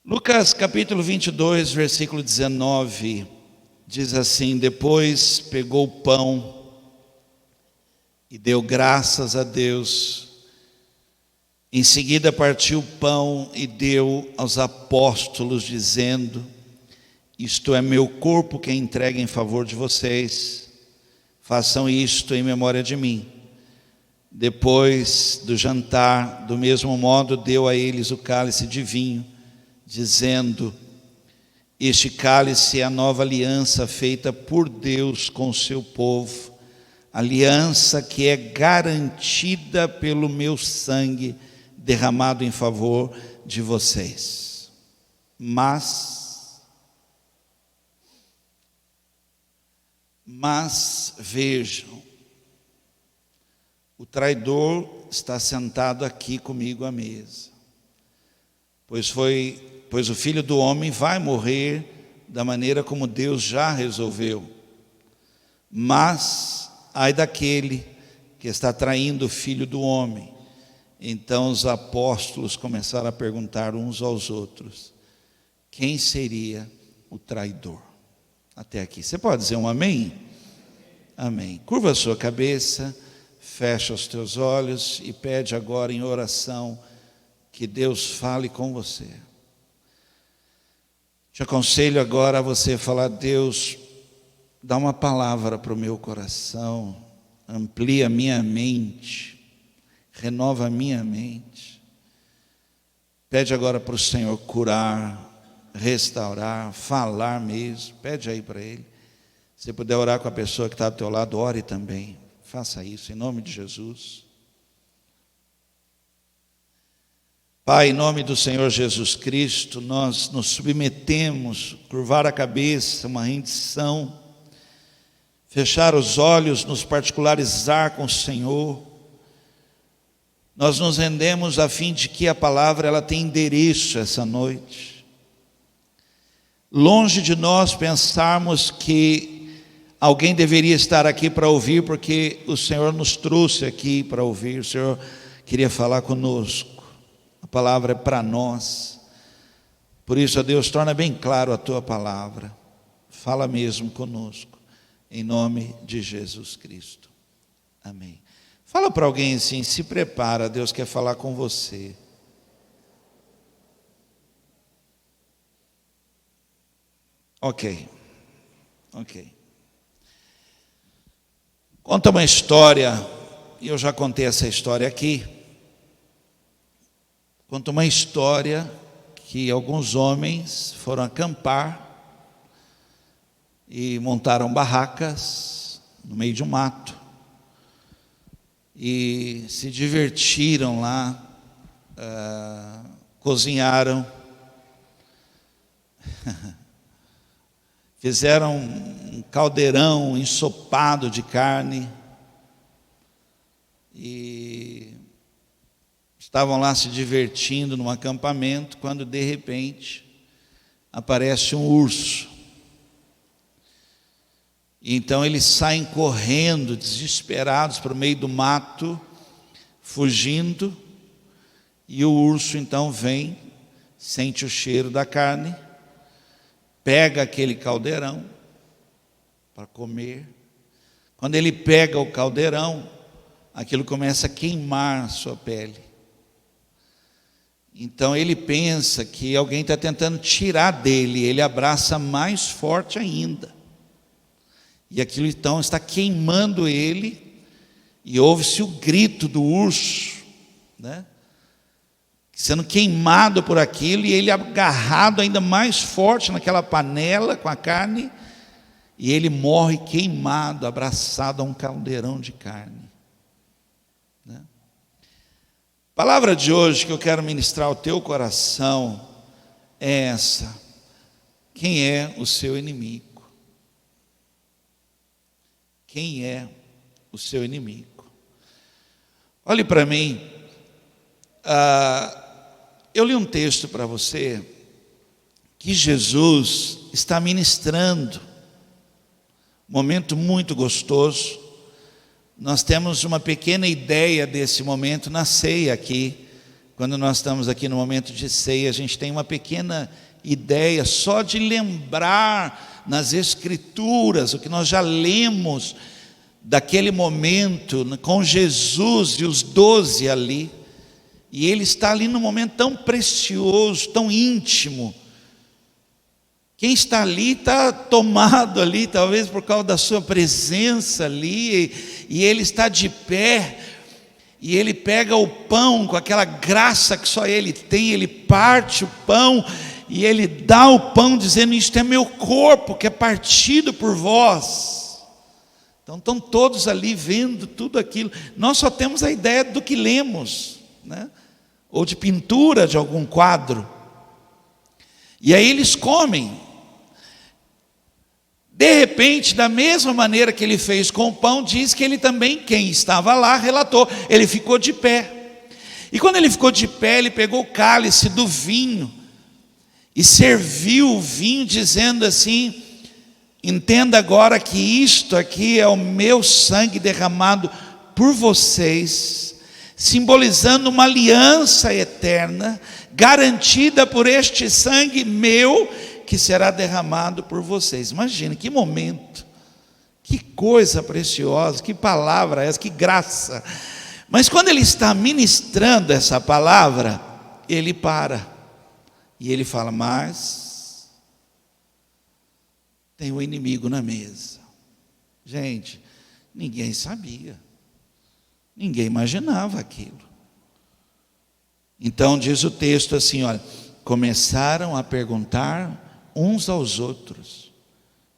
Lucas capítulo 22, versículo 19, diz assim: depois pegou o pão e deu graças a Deus. Em seguida partiu o pão e deu aos apóstolos, dizendo: isto é meu corpo que é entregue em favor de vocês. Façam isto em memória de mim. Depois do jantar, do mesmo modo, deu a eles o cálice de vinho, dizendo: este cálice é a nova aliança feita por Deus com o seu povo, aliança que é garantida pelo meu sangue derramado em favor de vocês. Mas vejam, o traidor está sentado aqui comigo à mesa, pois o Filho do Homem vai morrer da maneira como Deus já resolveu. Mas ai daquele que está traindo o Filho do Homem. Então os apóstolos começaram a perguntar uns aos outros: quem seria o traidor? Até aqui. Você pode dizer um amém? Amém. Curva a sua cabeça, fecha os teus olhos e pede agora em oração que Deus fale com você. Te aconselho agora a você falar: Deus, dá uma palavra para o meu coração, amplia a minha mente, renova a minha mente. Pede agora para o Senhor curar, restaurar, falar mesmo. Pede aí para Ele. Se puder orar com a pessoa que está do teu lado, ore também. Faça isso em nome de Jesus. Pai, em nome do Senhor Jesus Cristo, nós nos submetemos, curvar a cabeça, uma rendição, fechar os olhos, nos particularizar com o Senhor. Nós nos rendemos a fim de que a palavra ela tenha endereço essa noite. Longe de nós pensarmos que alguém deveria estar aqui para ouvir, porque o Senhor nos trouxe aqui para ouvir, o Senhor queria falar conosco. A palavra é para nós. Por isso, ó Deus, torna bem claro a Tua palavra. Fala mesmo conosco, em nome de Jesus Cristo. Amém. Fala para alguém assim: se prepara, Deus quer falar com você. Ok. Conta uma história, e eu já contei essa história aqui. Conta uma história que alguns homens foram acampar e montaram barracas no meio de um mato e se divertiram lá, cozinharam, fizeram um caldeirão ensopado de carne e estavam lá se divertindo num acampamento, quando de repente aparece um urso. E então eles saem correndo, desesperados, para o meio do mato, fugindo, e o urso então vem, sente o cheiro da carne, pega aquele caldeirão para comer. Quando ele pega o caldeirão, aquilo começa a queimar a sua pele. Então ele pensa que alguém está tentando tirar dele, ele abraça mais forte ainda. E aquilo então está queimando ele, e ouve-se o grito do urso, né? Sendo queimado por aquilo, e ele agarrado ainda mais forte naquela panela com a carne, e ele morre queimado, abraçado a um caldeirão de carne. A palavra de hoje que eu quero ministrar ao teu coração é essa: quem é o seu inimigo? Quem é o seu inimigo? Olhe para mim, eu li um texto para você que Jesus está ministrando, um momento muito gostoso. Nós temos uma pequena ideia desse momento na ceia aqui, quando nós estamos aqui no momento de ceia, a gente tem uma pequena ideia só de lembrar nas Escrituras o que nós já lemos daquele momento com Jesus e os 12 ali. E ele está ali num momento tão precioso, tão íntimo. Quem está ali está tomado ali, talvez por causa da sua presença ali, e ele está de pé, e ele pega o pão com aquela graça que só ele tem, ele parte o pão, e ele dá o pão dizendo: isto é meu corpo que é partido por vós. Então estão todos ali vendo tudo aquilo. Nós só temos a ideia do que lemos, né? Ou de pintura de algum quadro. E aí eles comem. De repente, da mesma maneira que ele fez com o pão, diz que ele também, quem estava lá, relatou, ele ficou de pé. E quando ele ficou de pé, ele pegou o cálice do vinho e serviu o vinho, dizendo assim: entenda agora que isto aqui é o meu sangue derramado por vocês, simbolizando uma aliança eterna, garantida por este sangue meu, que será derramado por vocês. Imagina, que momento, que coisa preciosa, que palavra essa, que graça. Mas quando ele está ministrando essa palavra, ele para, e ele fala: mas tem um inimigo na mesa. Gente, ninguém sabia, ninguém imaginava aquilo. Então diz o texto assim, olha: começaram a perguntar uns aos outros: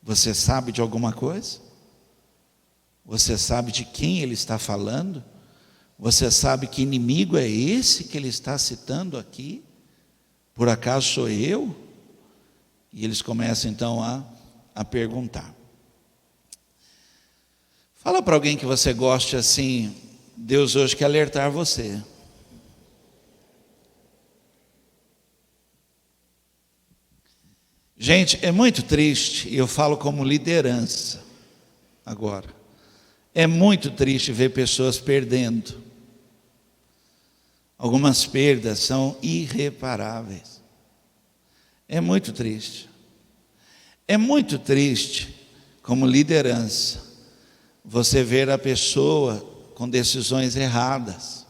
você sabe de alguma coisa? Você sabe de quem ele está falando? Você sabe que inimigo é esse que ele está citando aqui? Por acaso sou eu? E eles começam então a perguntar. Fala para alguém que você goste assim: Deus hoje quer alertar você. Gente, é muito triste, e eu falo como liderança agora, é muito triste ver pessoas perdendo. Algumas perdas são irreparáveis. É muito triste. É muito triste, como liderança, você ver a pessoa com decisões erradas,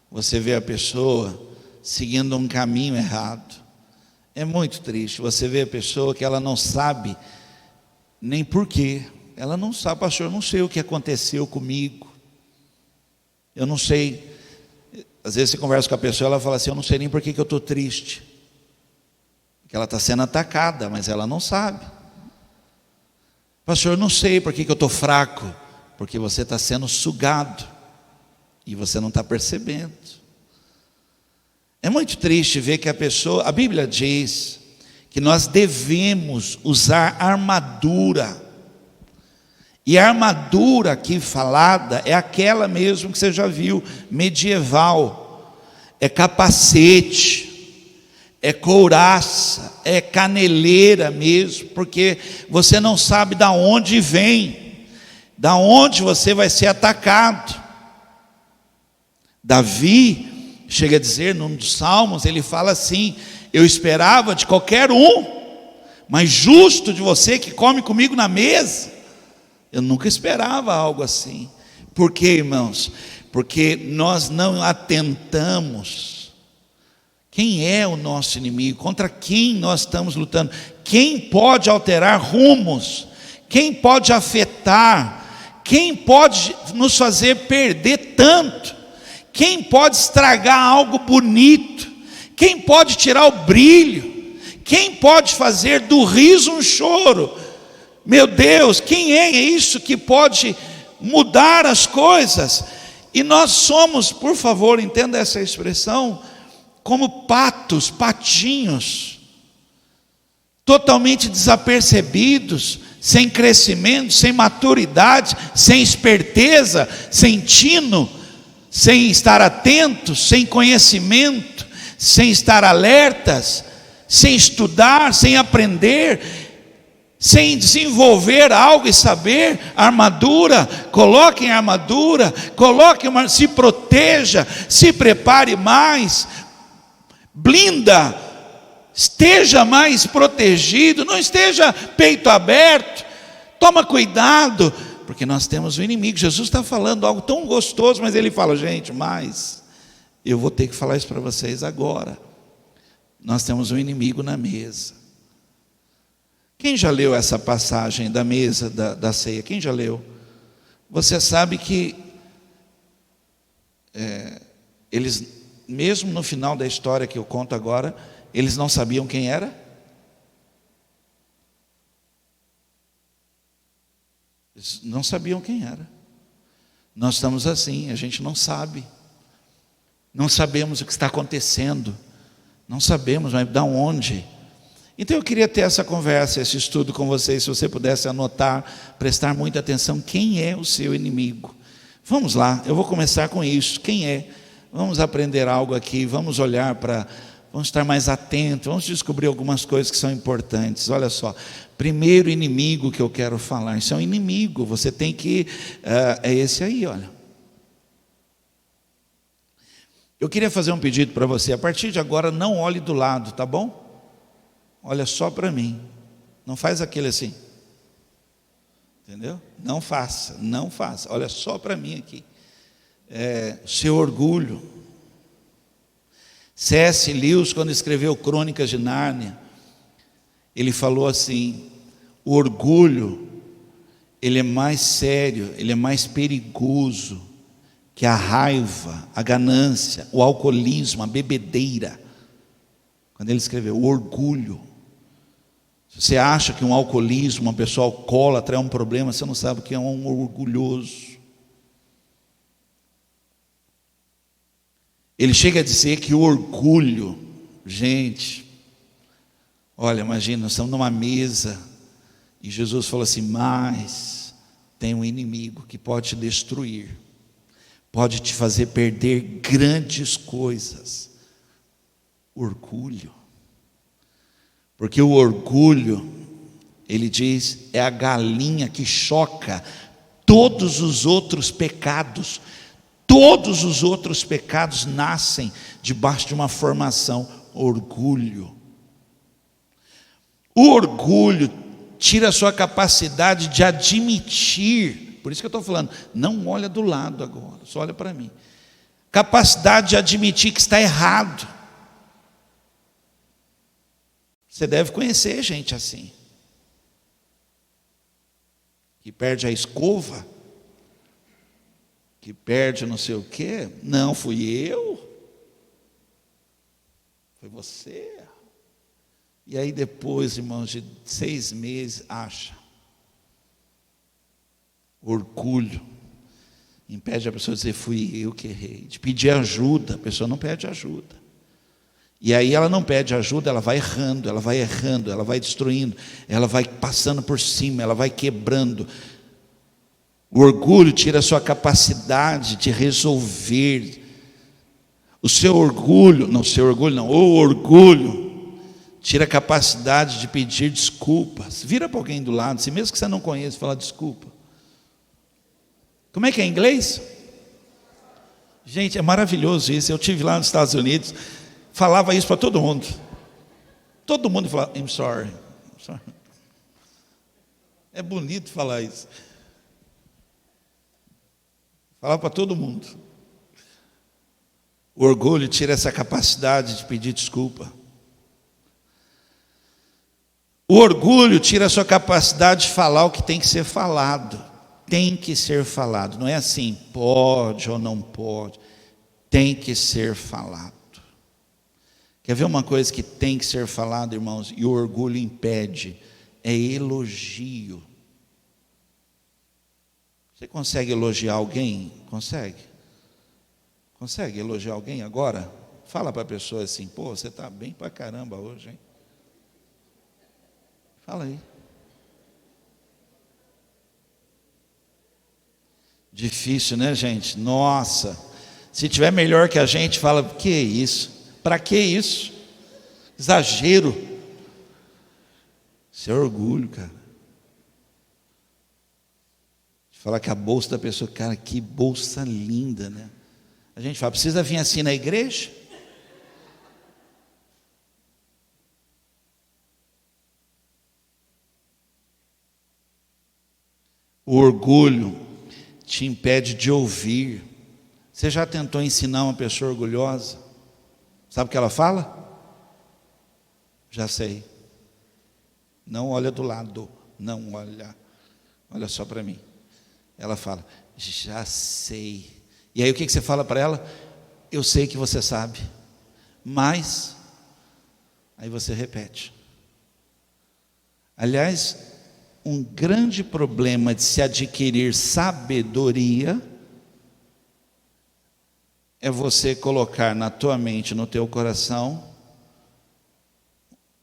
você vê a pessoa seguindo um caminho errado. É muito triste você ver a pessoa que ela não sabe nem porquê. Ela não sabe: pastor, eu não sei o que aconteceu comigo, eu não sei. Às vezes você conversa com a pessoa, ela fala assim: eu não sei nem por que eu estou triste. Porque ela está sendo atacada, mas ela não sabe. Pastor, eu não sei por que eu estou fraco. Porque você está sendo sugado e você não está percebendo. É muito triste ver que a Bíblia diz que nós devemos usar armadura. E a armadura aqui falada é aquela mesmo que você já viu, medieval. É capacete, é couraça, é caneleira mesmo, porque você não sabe de onde vem, da onde você vai ser atacado. Davi chega a dizer num dos salmos, ele fala assim: eu esperava de qualquer um, mas justo de você que come comigo na mesa. Eu nunca esperava algo assim. Por quê, irmãos? Porque nós não atentamos. Quem é o nosso inimigo? Contra quem nós estamos lutando? Quem pode alterar rumos? Quem pode afetar? Quem pode nos fazer perder tanto? Quem pode estragar algo bonito? Quem pode tirar o brilho? Quem pode fazer do riso um choro? Meu Deus, quem é isso que pode mudar as coisas? E nós somos, por favor, entenda essa expressão, como patinhos, totalmente desapercebidos, sem crescimento, sem maturidade, sem esperteza, sem tino, sem estar atentos, sem conhecimento, sem estar alertas, sem estudar, sem aprender, sem desenvolver algo e saber. Armadura, coloquem armadura, se proteja, se prepare mais, blinda, esteja mais protegido, não esteja peito aberto, toma cuidado, porque nós temos um inimigo. Jesus está falando algo tão gostoso, mas ele fala, gente, mas eu vou ter que falar isso para vocês agora. Nós temos um inimigo na mesa. Quem já leu essa passagem da mesa da ceia? Quem já leu? Você sabe que eles, mesmo no final da história que eu conto agora, eles não sabiam quem era? Eles não sabiam quem era. Nós estamos assim, a gente não sabe. Não sabemos o que está acontecendo. Não sabemos, mas de onde? Então eu queria ter essa conversa, esse estudo com vocês, se você pudesse anotar, prestar muita atenção, quem é o seu inimigo? Vamos lá, eu vou começar com isso, quem é? Vamos aprender algo aqui, vamos olhar para, vamos estar mais atentos, vamos descobrir algumas coisas que são importantes. Olha só, primeiro inimigo que eu quero falar, isso é um inimigo, você tem que, é esse aí, olha. Eu queria fazer um pedido para você, a partir de agora não olhe do lado, tá bom? Olha só para mim, não faz aquele assim, entendeu? Não faça, olha só para mim aqui. Seu orgulho. C.S. Lewis, quando escreveu Crônicas de Nárnia, ele falou assim, o orgulho, ele é mais sério, ele é mais perigoso que a raiva, a ganância, o alcoolismo, a bebedeira. Quando ele escreveu, o orgulho. Se você acha que um alcoolismo, uma pessoa alcoólatra é um problema, você não sabe o que é um orgulhoso. Ele chega a dizer que o orgulho, gente, olha, imagina, nós estamos numa mesa e Jesus falou assim, mas tem um inimigo que pode te destruir, pode te fazer perder grandes coisas. Orgulho. Porque o orgulho, ele diz, é a galinha que choca todos os outros pecados. Todos os outros pecados nascem debaixo de uma formação, orgulho. O orgulho tira a sua capacidade de admitir, por isso que eu estou falando, não olha do lado agora, só olha para mim. Capacidade de admitir que está errado. Você deve conhecer gente assim, que perde a escova, que perde não sei o quê. Não, fui eu, foi você. E aí depois, irmãos, de 6 meses, acha. Orgulho impede a pessoa de dizer, fui eu que errei. De pedir ajuda, a pessoa não pede ajuda. E aí ela não pede ajuda, ela vai errando, ela vai destruindo, ela vai passando por cima, ela vai quebrando. O orgulho tira a sua capacidade de resolver. O orgulho tira a capacidade de pedir desculpas. Vira para alguém do lado, assim, mesmo que você não conheça, fala desculpa. Como é que é em inglês? Gente, é maravilhoso isso. Eu estive lá nos Estados Unidos, falava isso para todo mundo. Todo mundo falava, I'm sorry. É bonito falar isso. Falava para todo mundo. O orgulho tira essa capacidade de pedir desculpa. O orgulho tira a sua capacidade de falar o que tem que ser falado. Tem que ser falado. Não é assim, pode ou não pode. Tem que ser falado. Quer ver uma coisa que tem que ser falada, irmãos, e o orgulho impede? É elogio. Você consegue elogiar alguém? Consegue? Consegue elogiar alguém agora? Fala para a pessoa assim, pô, você está bem para caramba hoje, hein? Fala aí. Difícil, né, gente? Nossa, se tiver melhor que a gente, fala, que isso? Para que isso? Exagero. Isso é orgulho, cara. Falar que a bolsa da pessoa, cara, que bolsa linda, né? A gente fala, precisa vir assim na igreja? O orgulho te impede de ouvir. Você já tentou ensinar uma pessoa orgulhosa? Sabe o que ela fala? Já sei. Não olha do lado, não olha. Olha só para mim. Ela fala, já sei. E aí o que você fala para ela? Eu sei que você sabe, mas... Aí você repete. Aliás, um grande problema de se adquirir sabedoria é você colocar na tua mente, no teu coração,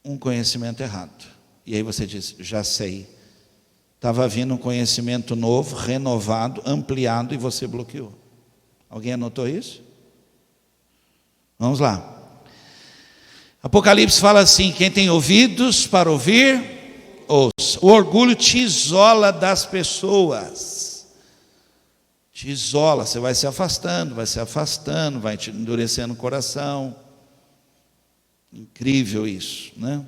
um conhecimento errado. E aí você diz, já sei. Estava vindo um conhecimento novo, renovado, ampliado, e você bloqueou. Alguém anotou isso? Vamos lá. Apocalipse fala assim, quem tem ouvidos para ouvir, ouça. O orgulho te isola das pessoas. Te isola, você vai se afastando, vai te endurecendo o coração. Incrível isso, né?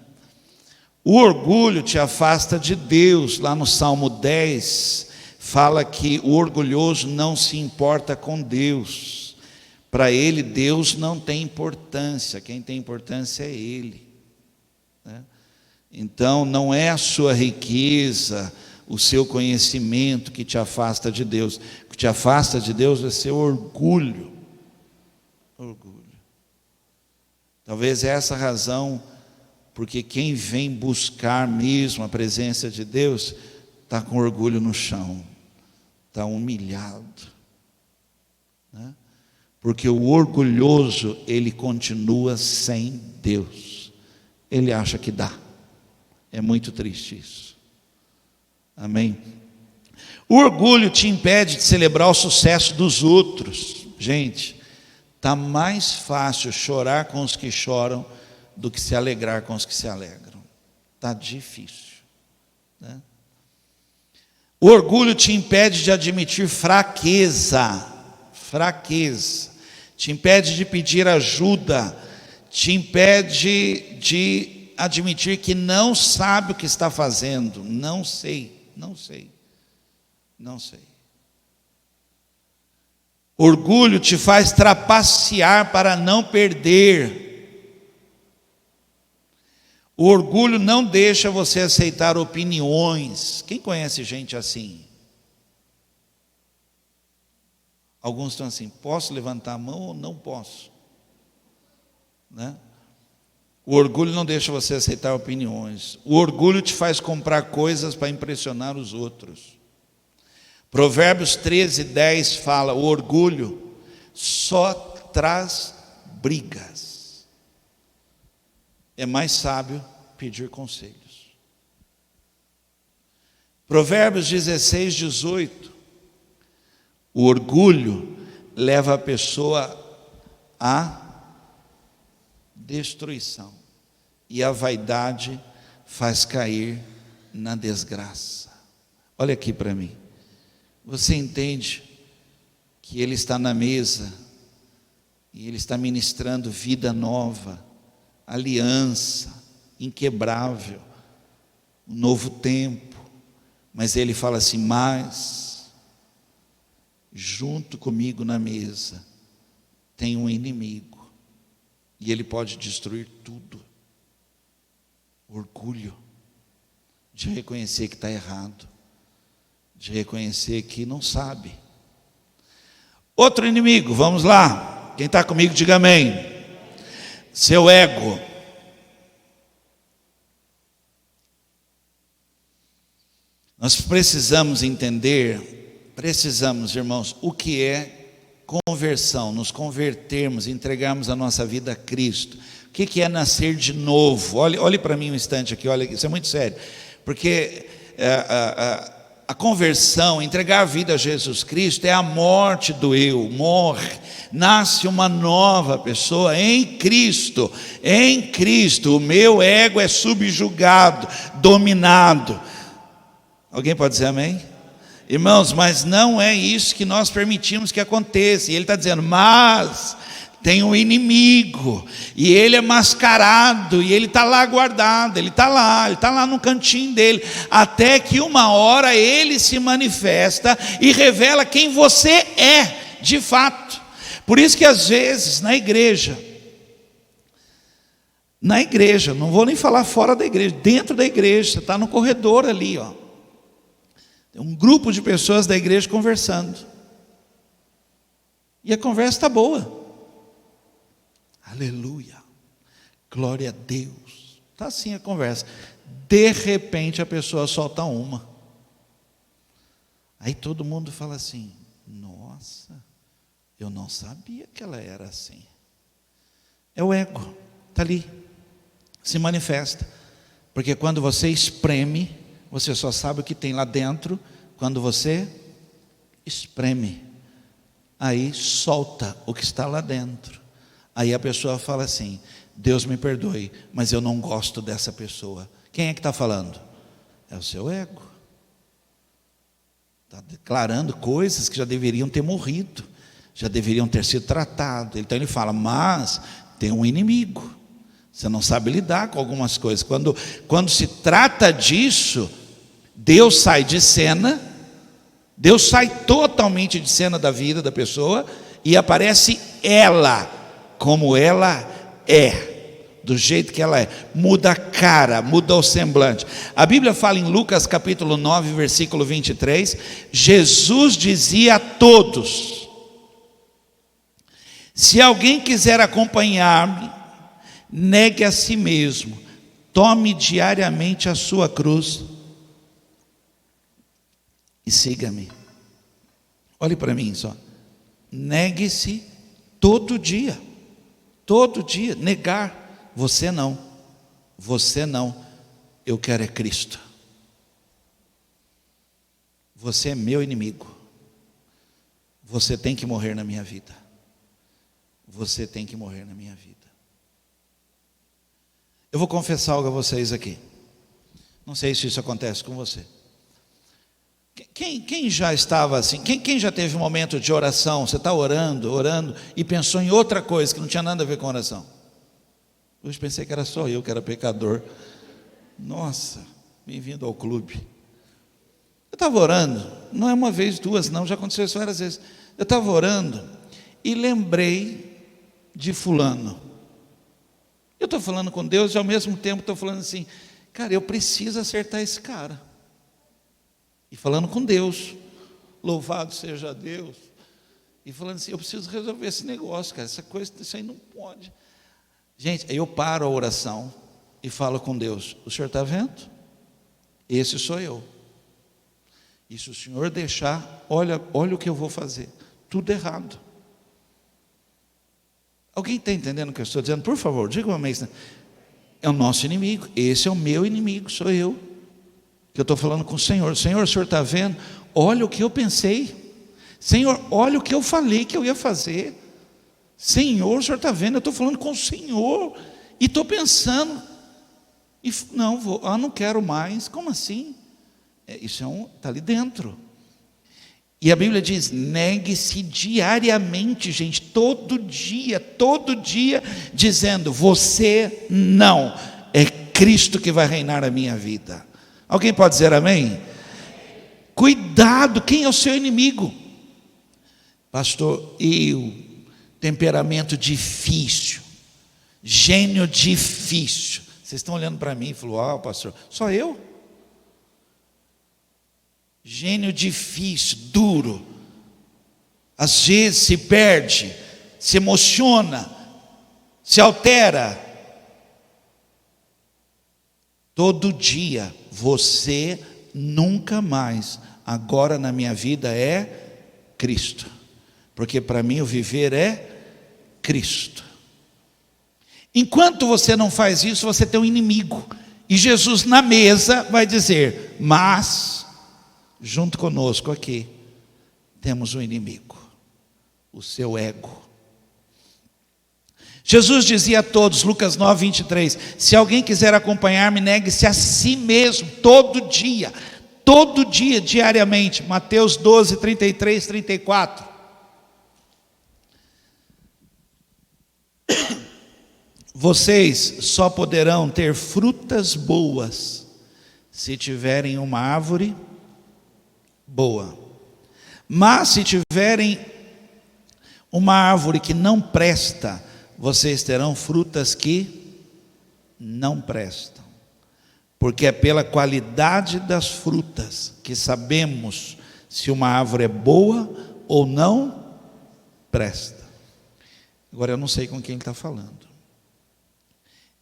O orgulho te afasta de Deus. Lá no Salmo 10, fala que o orgulhoso não se importa com Deus. Para ele, Deus não tem importância, quem tem importância é Ele, né? Então, não é a sua riqueza, o seu conhecimento que te afasta de Deus. O que te afasta de Deus é seu orgulho. Orgulho. Talvez é essa a razão, porque quem vem buscar mesmo a presença de Deus, está com orgulho no chão, está humilhado, né? Porque o orgulhoso, ele continua sem Deus. Ele acha que dá. É muito triste isso. Amém? O orgulho te impede de celebrar o sucesso dos outros. Gente, está mais fácil chorar com os que choram do que se alegrar com os que se alegram. Está difícil, né? O orgulho te impede de admitir fraqueza. Fraqueza. Te impede de pedir ajuda, te impede de admitir que não sabe o que está fazendo. Não sei. Orgulho te faz trapacear para não perder. O orgulho não deixa você aceitar opiniões. Quem conhece gente assim? Alguns estão assim, posso levantar a mão ou não posso? Né? O orgulho não deixa você aceitar opiniões. O orgulho te faz comprar coisas para impressionar os outros. Provérbios 13:10 fala, o orgulho só traz brigas. É mais sábio pedir conselhos. Provérbios 16:18. O orgulho leva a pessoa à destruição, e a vaidade faz cair na desgraça. Olha aqui para mim. Você entende que Ele está na mesa e Ele está ministrando vida nova, aliança inquebrável, um novo tempo, mas Ele fala assim, mas junto comigo na mesa tem um inimigo e ele pode destruir tudo. Orgulho de reconhecer que está errado, de reconhecer que não sabe. Outro inimigo, vamos lá, quem está comigo diga amém. Seu ego. Nós precisamos entender, irmãos, o que é conversão, nos convertermos, entregarmos a nossa vida a Cristo. O que é nascer de novo? Olhe para mim um instante aqui, olha, isso é muito sério, porque a conversão, entregar a vida a Jesus Cristo, é a morte do eu, morre, nasce uma nova pessoa em Cristo, o meu ego é subjugado, dominado. Alguém pode dizer amém? Irmãos, mas não é isso que nós permitimos que aconteça. E ele está dizendo, mas tem um inimigo, e ele é mascarado, e ele está lá guardado, ele está lá no cantinho dele, até que uma hora ele se manifesta e revela quem você é de fato. Por isso que às vezes na igreja, não vou nem falar fora da igreja, dentro da igreja, você está no corredor ali, ó, tem um grupo de pessoas da igreja conversando, e a conversa está boa, aleluia, glória a Deus, está assim a conversa, de repente a pessoa solta uma, aí todo mundo fala assim: nossa, eu não sabia que ela era assim. É o ego, está ali, se manifesta, porque quando você espreme, você só sabe o que tem lá dentro, quando você espreme, aí solta o que está lá dentro, aí a pessoa fala assim: Deus me perdoe, mas eu não gosto dessa pessoa. Quem é que está falando? É o seu ego, está declarando coisas que já deveriam ter morrido, já deveriam ter sido tratadas. Então ele fala: mas tem um inimigo, você não sabe lidar com algumas coisas. Quando se trata disso, Deus sai de cena, Deus sai totalmente de cena da vida da pessoa, e aparece ela, como ela é, do jeito que ela é, muda a cara, muda o semblante. A Bíblia fala em Lucas capítulo 9, versículo 23, Jesus dizia a todos: se alguém quiser acompanhar-me, negue a si mesmo, tome diariamente a sua cruz e siga-me. Olhe para mim só, negue-se todo dia, negar. Você não, eu quero é Cristo. Você é meu inimigo, você tem que morrer na minha vida, você tem que morrer na minha vida. Eu vou confessar algo a vocês aqui, não sei se isso acontece com você. Quem já estava assim, quem já teve um momento de oração, você está orando, e pensou em outra coisa que não tinha nada a ver com oração? Hoje pensei que era só eu que era pecador. Nossa, bem-vindo ao clube. Eu estava orando, não é uma vez, duas, não, já aconteceu isso várias vezes. Eu estava orando e lembrei de fulano. Eu estou falando com Deus e ao mesmo tempo estou falando assim: cara, eu preciso acertar esse cara. E falando com Deus, louvado seja Deus, e falando assim: eu preciso resolver esse negócio, cara, essa coisa, isso aí não pode. Gente, aí eu paro a oração e falo com Deus: o senhor está vendo? Esse sou eu. E se o senhor deixar, olha o que eu vou fazer, tudo errado. Alguém está entendendo o que eu estou dizendo? Por favor, diga uma vez. É o nosso inimigo, esse é o meu inimigo, sou eu, que eu estou falando com o Senhor. Senhor, o senhor está vendo? Olha o que eu pensei. Senhor, olha o que eu falei que eu ia fazer. Senhor, o senhor está vendo? Eu estou falando com o Senhor e estou pensando, e não quero mais. Como assim? Isso está ali dentro. E a Bíblia diz: negue-se diariamente, gente, todo dia, dizendo: você não, é Cristo que vai reinar a minha vida. Alguém pode dizer amém? Cuidado, quem é o seu inimigo? Pastor, temperamento difícil, gênio difícil. Vocês estão olhando para mim e falam: pastor, só eu? Gênio difícil, duro, às vezes se perde, se emociona, se altera. Todo dia, você nunca mais, agora na minha vida é Cristo, porque para mim o viver é Cristo. Enquanto você não faz isso, você tem um inimigo, e Jesus na mesa vai dizer: mas junto conosco aqui temos um inimigo, o seu ego. Jesus dizia a todos, Lucas 9, 23, se alguém quiser acompanhar-me, negue-se a si mesmo, todo dia, diariamente. Mateus 12, 33, 34. Vocês só poderão ter frutas boas se tiverem uma árvore boa. Mas se tiverem uma árvore que não presta, vocês terão frutas que não prestam. Porque é pela qualidade das frutas que sabemos se uma árvore é boa ou não presta. Agora eu não sei com quem ele está falando.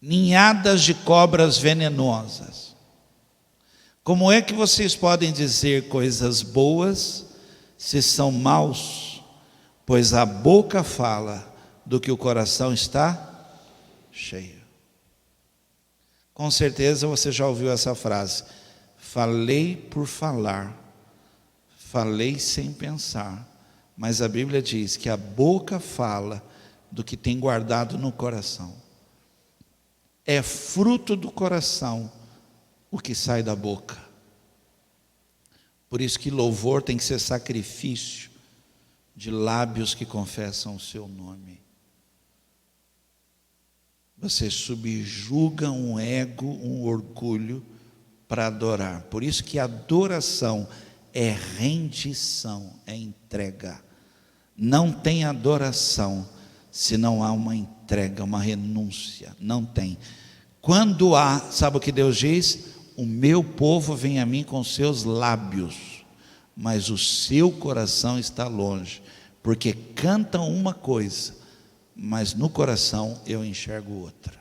Ninhadas de cobras venenosas. Como é que vocês podem dizer coisas boas se são maus? Pois a boca fala do que o coração está cheio. Com certeza você já ouviu essa frase: falei por falar, falei sem pensar. Mas a Bíblia diz que a boca fala do que tem guardado no coração. É fruto do coração o que sai da boca. Por isso que louvor tem que ser sacrifício de lábios que confessam o seu nome. Você subjuga um ego, um orgulho para adorar. Por isso que adoração é rendição, é entrega. Não tem adoração se não há uma entrega, uma renúncia. Não tem. Quando há, sabe o que Deus diz? O meu povo vem a mim com seus lábios, mas o seu coração está longe, porque cantam uma coisa, mas no coração eu enxergo outra.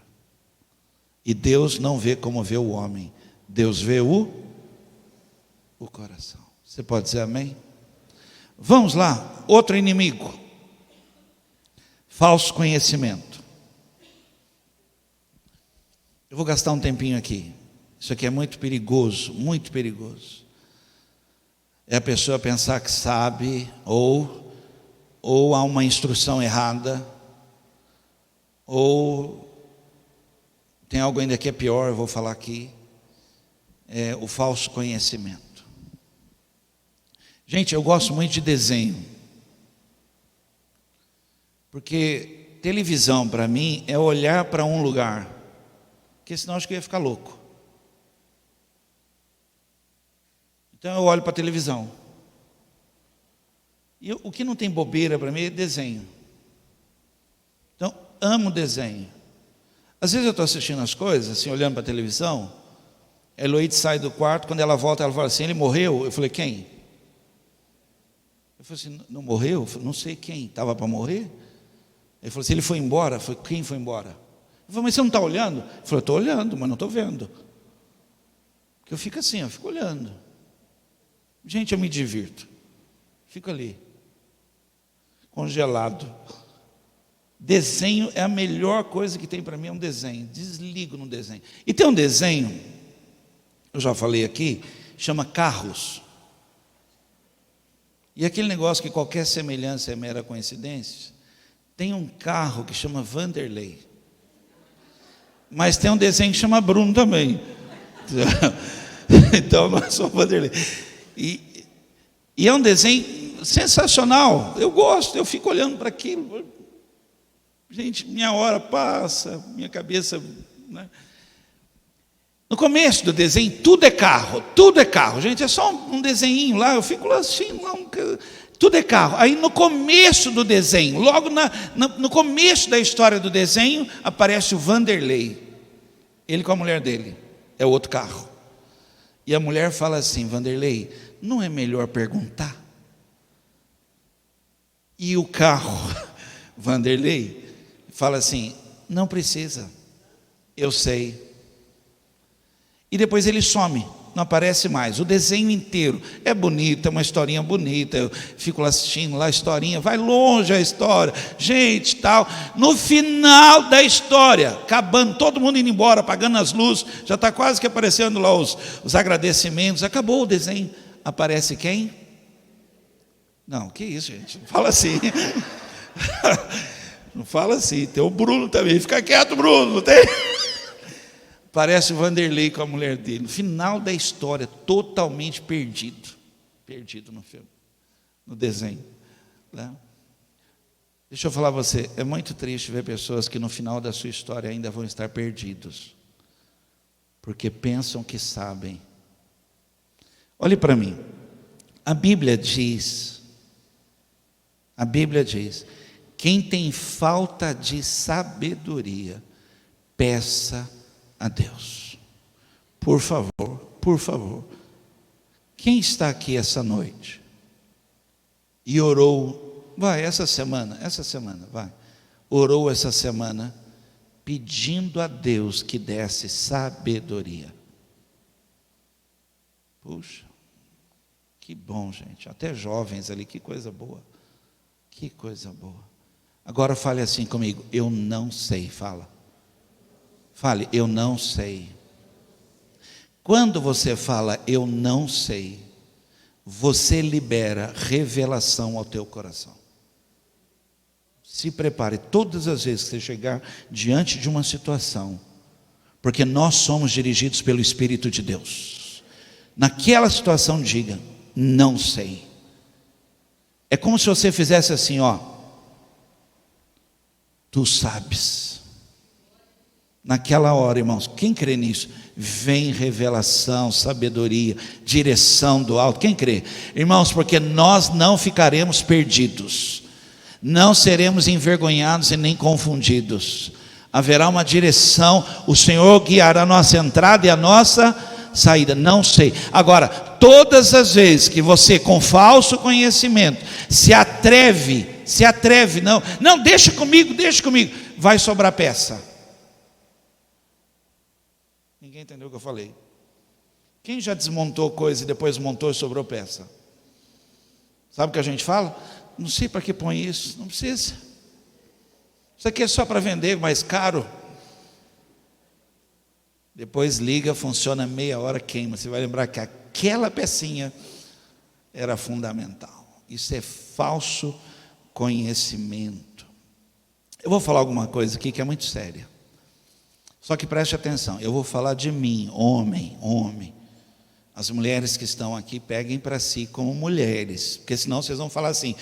E Deus não vê como vê o homem, Deus vê o coração. Você pode dizer amém? Vamos lá, outro inimigo: falso conhecimento. Eu vou gastar um tempinho aqui. Isso aqui é muito perigoso, muito perigoso. É a pessoa pensar que sabe, ou há uma instrução errada, ou tem algo ainda que é pior, eu vou falar aqui, é o falso conhecimento. Gente, eu gosto muito de desenho, porque televisão para mim é olhar para um lugar, porque senão acho que eu ia ficar louco. Então eu olho para a televisão. E o que não tem bobeira para mim é desenho. Então, amo desenho. Às vezes eu estou assistindo as coisas, assim, olhando para a televisão. A Eloíde sai do quarto, quando ela volta, ela fala assim: ele morreu? Eu falei: quem? Eu falei assim: não morreu? Eu falei: não sei quem, estava para morrer? Ele falou assim: ele foi embora? Eu falei: quem foi embora? Eu falei: mas você não está olhando? Ele falou: eu estou olhando, mas não estou vendo. Porque eu fico assim, eu fico olhando. Gente, eu me divirto. Fico ali, congelado. Desenho é a melhor coisa que tem para mim, é um desenho. Desligo no desenho. E tem um desenho, eu já falei aqui, chama Carros. E aquele negócio que qualquer semelhança é mera coincidência. Tem um carro que chama Vanderlei. Mas tem um desenho que chama Bruno também. Então nós somos Vanderlei. E é um desenho sensacional. Eu gosto, eu fico olhando para aquilo. Gente, minha hora passa, minha cabeça, né? No começo do desenho, tudo é carro, tudo é carro. Gente, é só um desenho lá, eu fico lá assistindo, tudo é carro. Aí no começo do desenho, logo no começo da história do desenho, aparece o Vanderlei. Ele com a mulher dele, é outro carro. E a mulher fala assim: Vanderlei, não é melhor perguntar? E o carro, Vanderlei, fala assim: não precisa, eu sei. E depois ele some, não aparece mais. O desenho inteiro é bonito, é uma historinha bonita. Eu fico lá assistindo lá a historinha, vai longe a história, gente, tal. No final da história, acabando, todo mundo indo embora, apagando as luzes, já está quase que aparecendo lá os agradecimentos. Acabou o desenho. Aparece quem? Não, que isso, gente? Não fala assim. Não fala assim. Tem o Bruno também. Fica quieto, Bruno. Não tem? Parece o Vanderlei com a mulher dele. No final da história, totalmente perdido. Perdido no filme, no desenho, né? Deixa eu falar a você, é muito triste ver pessoas que no final da sua história ainda vão estar perdidos, porque pensam que sabem. Olhe para mim, a Bíblia diz, quem tem falta de sabedoria, peça a Deus. Por favor. Quem está aqui essa noite e orou, essa semana, orou essa semana, pedindo a Deus que desse sabedoria? Puxa, que bom, gente, até jovens ali, que coisa boa. Agora fale assim comigo, eu não sei, fale, eu não sei. Quando você fala, eu não sei, você libera revelação ao teu coração. Se prepare, todas as vezes que você chegar diante de uma situação, porque nós somos dirigidos pelo Espírito de Deus, naquela situação diga, não sei. É como se você fizesse assim, tu sabes. Naquela hora, irmãos, quem crê nisso? Vem revelação, sabedoria, direção do alto. Quem crê? Irmãos, porque nós não ficaremos perdidos, não seremos envergonhados e nem confundidos. Haverá uma direção, o Senhor guiará a nossa entrada e a nossa saída. Não sei. Agora, todas as vezes que você com falso conhecimento se atreve, não, deixa comigo, vai sobrar peça. Ninguém entendeu o que eu falei? Quem já desmontou coisa e depois montou e sobrou peça? Sabe o que a gente fala? Não sei para que põe isso, não precisa. Isso aqui é só para vender mais caro. Depois liga, funciona meia hora, queima. Você vai lembrar que aquela pecinha era fundamental. Isso é falso conhecimento. Eu vou falar alguma coisa aqui que é muito séria. Só que preste atenção, eu vou falar de mim, homem. As mulheres que estão aqui, peguem para si como mulheres, porque senão vocês vão falar assim,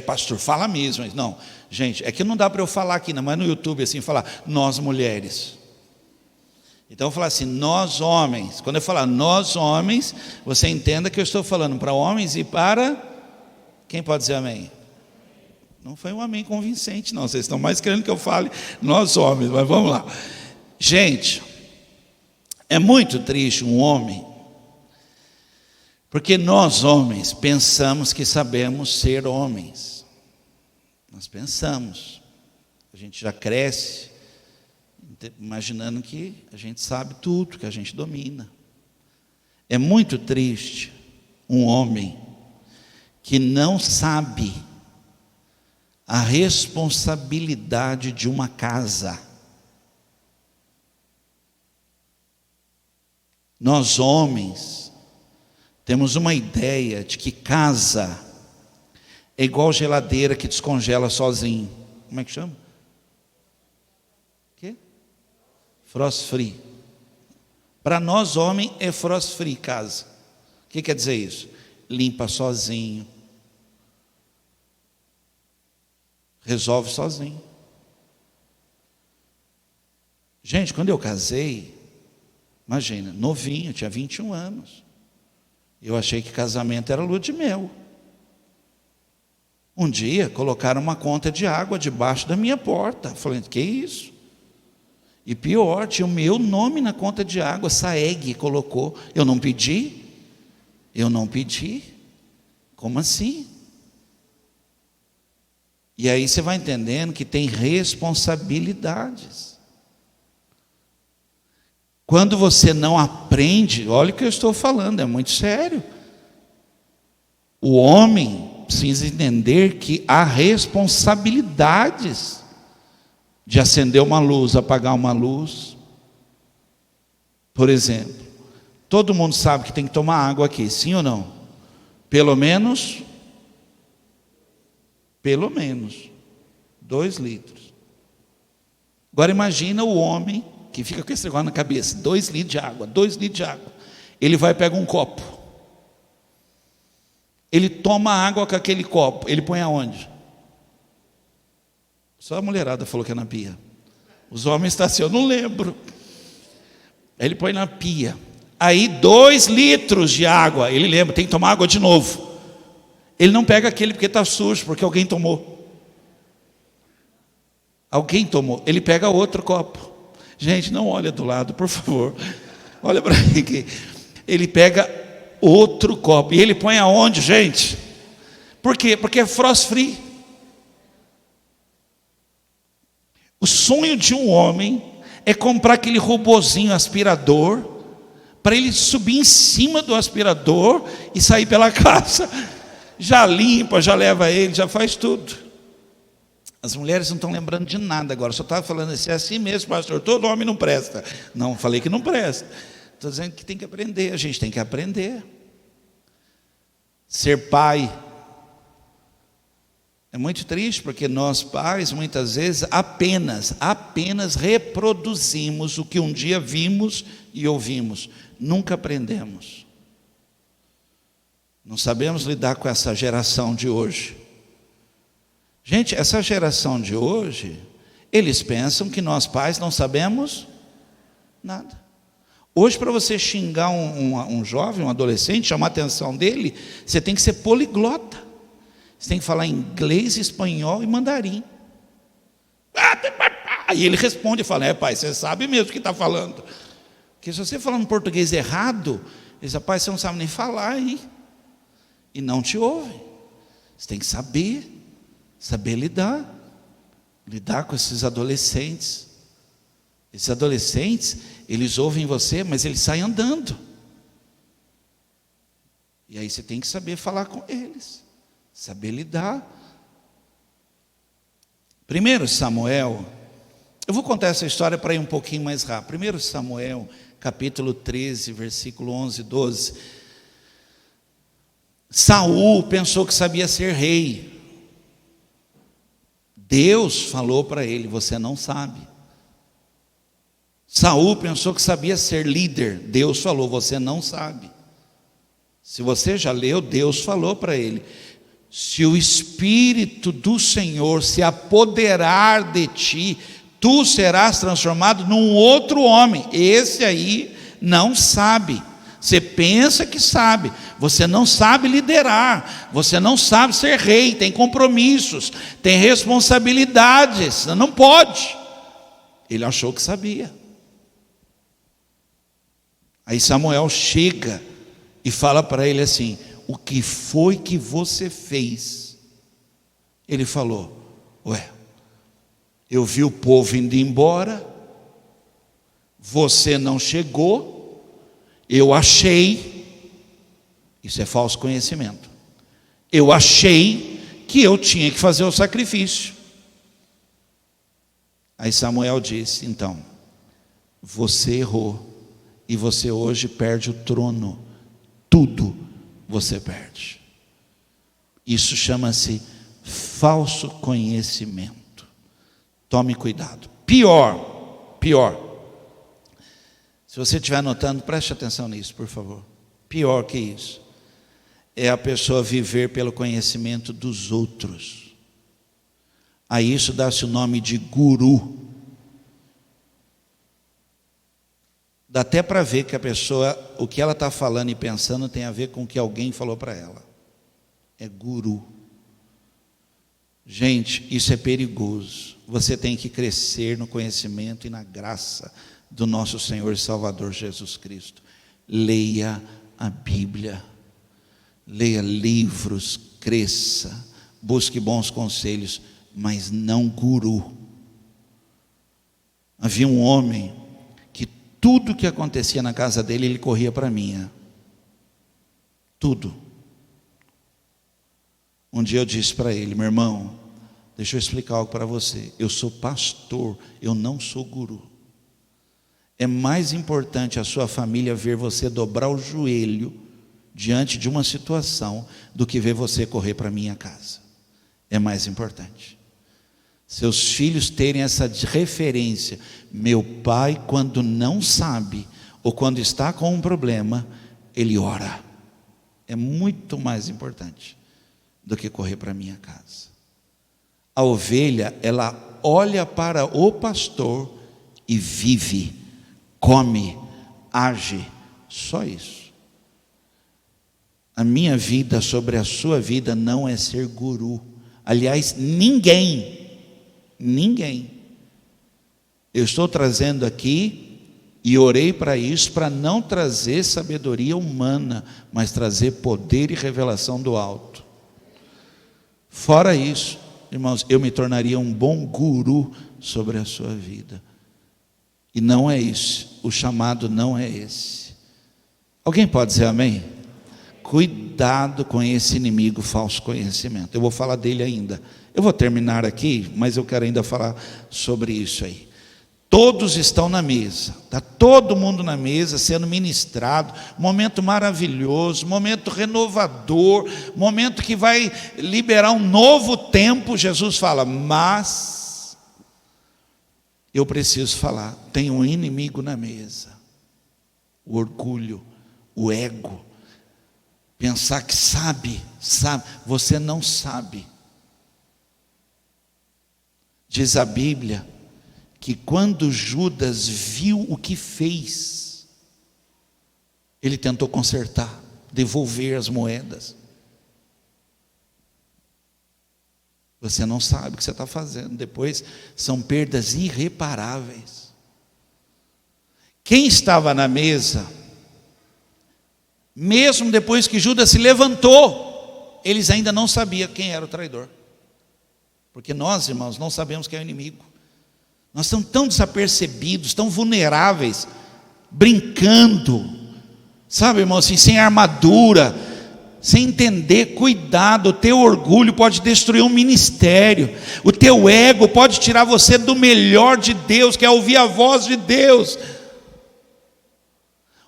pastor, fala mesmo. Não, gente, é que não dá para eu falar aqui, não, mas no YouTube assim, falar, nós mulheres. Então eu vou falar assim, nós homens. Quando eu falar nós homens, você entenda que eu estou falando para homens e para, quem pode dizer amém? Não foi um amém convincente não, vocês estão mais querendo que eu fale nós homens, mas vamos lá. Gente, é muito triste um homem, porque nós homens pensamos que sabemos ser homens. Nós pensamos, a gente já cresce imaginando que a gente sabe tudo, que a gente domina. É muito triste um homem que não sabe a responsabilidade de uma casa. Nós homens temos uma ideia de que casa é igual geladeira que descongela sozinho. Como é que chama? Que? Frost free. Para nós homens é frost free casa. O que quer dizer isso? Limpa sozinho, resolve sozinho. Gente, quando eu casei, imagina, novinho, tinha 21 anos. Eu achei que casamento era lua de mel. Um dia colocaram uma conta de água debaixo da minha porta. Falei, que isso? E pior, tinha o meu nome na conta de água, Saeg colocou. Eu não pedi. Como assim? E aí você vai entendendo que tem responsabilidades. Quando você não aprende, olha o que eu estou falando, é muito sério. O homem precisa entender que há responsabilidades de acender uma luz, apagar uma luz. Por exemplo, todo mundo sabe que tem que tomar água aqui, sim ou não? Pelo menos 2 litros. Agora imagina o homem que fica com esse negócio na cabeça, 2 litros de água. Ele vai pegar um copo. Ele toma água com aquele copo. Ele põe aonde? Só a mulherada falou que é na pia. Os homens estão assim, eu não lembro. Aí ele põe na pia. Aí 2 litros de água, ele lembra, tem que tomar água de novo. Ele não pega aquele porque está sujo, porque alguém tomou. Alguém tomou. Ele pega outro copo. Gente, não olha do lado, por favor. Olha para mim aqui. Ele pega outro copo. E ele põe aonde, gente? Por quê? Porque é frost free. O sonho de um homem é comprar aquele robozinho aspirador, para ele subir em cima do aspirador e sair pela casa. Já limpa, já leva ele, já faz tudo. As mulheres não estão lembrando de nada agora. Só estava falando assim, é assim mesmo, pastor, todo homem não presta. Não, falei que não presta. Estou dizendo que tem que aprender, a gente tem que aprender. Ser pai é muito triste, porque nós pais, muitas vezes, apenas reproduzimos o que um dia vimos e ouvimos. Nunca aprendemos. Não sabemos lidar com essa geração de hoje. Gente, essa geração de hoje, eles pensam que nós pais não sabemos nada. Hoje, para você xingar um jovem, um adolescente, chamar a atenção dele, você tem que ser poliglota. Você tem que falar inglês, espanhol e mandarim. Aí ele responde e fala, pai, você sabe mesmo o que está falando. Porque se você falar um português errado, ele diz, pai, você não sabe nem falar aí. E não te ouve. Você tem que saber lidar com esses adolescentes. Esses adolescentes, eles ouvem você, mas eles saem andando. E aí você tem que saber falar com eles, saber lidar. 1 Samuel, eu vou contar essa história para ir um pouquinho mais rápido. 1 Samuel, capítulo 13, versículo 11 e 12. Saul pensou que sabia ser rei. Deus falou para ele, você não sabe. Saul pensou que sabia ser líder. Deus falou, você não sabe. Se você já leu, Deus falou para ele, se o Espírito do Senhor se apoderar de ti, tu serás transformado num outro homem. Esse aí não sabe. Você pensa que sabe, você não sabe liderar, você não sabe ser rei, tem compromissos, tem responsabilidades, não pode. Ele achou que sabia. Aí Samuel chega e fala para ele assim, o que foi que você fez? Ele falou, eu vi o povo indo embora, você não chegou, eu achei, isso é falso conhecimento, eu achei que eu tinha que fazer o sacrifício. Aí Samuel disse, então, você errou, e você hoje perde o trono, tudo você perde. Isso chama-se falso conhecimento. Tome cuidado. Pior. Se você estiver anotando, preste atenção nisso, por favor. Pior que isso é a pessoa viver pelo conhecimento dos outros. A isso dá-se o nome de guru. Dá até para ver que a pessoa, o que ela está falando e pensando tem a ver com o que alguém falou para ela. É guru. Gente, isso é perigoso. Você tem que crescer no conhecimento e na graça do nosso Senhor e Salvador Jesus Cristo. Leia a Bíblia, leia livros, cresça, busque bons conselhos, mas não guru. Havia um homem que tudo que acontecia na casa dele, ele corria para a minha. Tudo. Um dia eu disse para ele, meu irmão, deixa eu explicar algo para você. Eu sou pastor, eu não sou guru. É mais importante a sua família ver você dobrar o joelho diante de uma situação do que ver você correr para a minha casa. É mais importante. Seus filhos terem essa referência. Meu pai, quando não sabe, ou quando está com um problema, ele ora. É muito mais importante do que correr para a minha casa. A ovelha, ela olha para o pastor e vive, come, age, só isso. A minha vida sobre a sua vida não é ser guru. Aliás, ninguém. Eu estou trazendo aqui, e orei para isso, para não trazer sabedoria humana, mas trazer poder e revelação do alto. Fora isso, irmãos, eu me tornaria um bom guru sobre a sua vida. E não é isso, o chamado não é esse. Alguém pode dizer amém? Cuidado com esse inimigo, falso conhecimento. Eu vou falar dele ainda. Eu vou terminar aqui, mas eu quero ainda falar sobre isso aí. Todos estão na mesa, está todo mundo na mesa sendo ministrado, momento maravilhoso, momento renovador, momento que vai liberar um novo tempo. Jesus fala, mas eu preciso falar, tem um inimigo na mesa, o orgulho, o ego, pensar que sabe, você não sabe. Diz a Bíblia que quando Judas viu o que fez, ele tentou consertar, devolver as moedas. Você não sabe o que você está fazendo, depois são perdas irreparáveis. Quem estava na mesa, mesmo depois que Judas se levantou, eles ainda não sabiam quem era o traidor. Porque nós, irmãos, não sabemos quem é o inimigo. Nós estamos tão desapercebidos, tão vulneráveis, brincando, sabe, irmão, assim, sem armadura, sem entender. Cuidado, o teu orgulho pode destruir um ministério, o teu ego pode tirar você do melhor de Deus, que é ouvir a voz de Deus.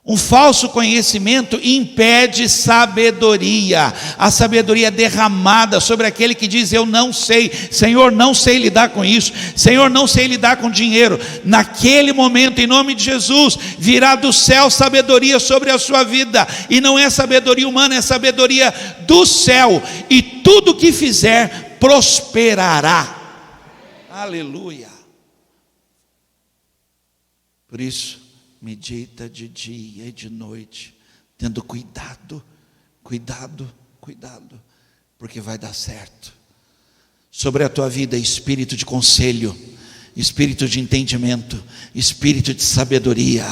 Um falso conhecimento impede sabedoria. A sabedoria é derramada sobre aquele que diz, eu não sei, Senhor, não sei lidar com isso, Senhor, não sei lidar com dinheiro. Naquele momento, em nome de Jesus, virá do céu sabedoria sobre a sua vida, e não é sabedoria humana, é sabedoria do céu, e tudo que fizer prosperará. Aleluia. Por isso, medita de dia e de noite, tendo cuidado, porque vai dar certo. Sobre a tua vida, espírito de conselho, espírito de entendimento, espírito de sabedoria,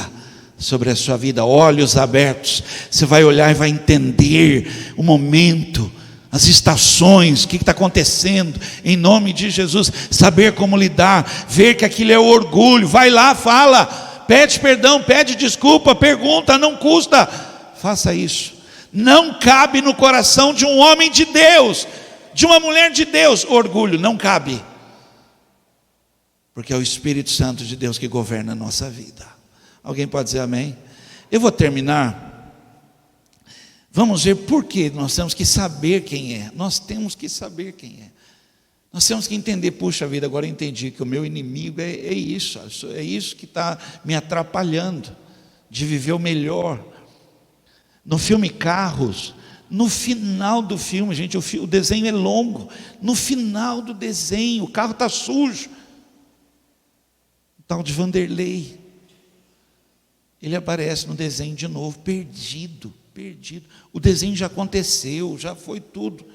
sobre a sua vida, olhos abertos, você vai olhar e vai entender o momento, as estações, o que está acontecendo, em nome de Jesus, saber como lidar, ver que aquilo é orgulho, vai lá, fala, pede perdão, pede desculpa, pergunta, não custa, faça isso. Não cabe no coração de um homem de Deus, de uma mulher de Deus, orgulho, não cabe, porque é o Espírito Santo de Deus que governa a nossa vida. Alguém pode dizer amém? Eu vou terminar, vamos ver por que nós temos que saber quem é. Nós temos que saber quem é. Nós temos que entender, puxa vida, agora eu entendi que o meu inimigo é isso que está me atrapalhando de viver o melhor. No filme Carros, no final do filme, gente, o desenho é longo, no final do desenho, o carro está sujo, o tal de Vanderlei, ele aparece no desenho de novo, perdido, o desenho já aconteceu, já foi tudo,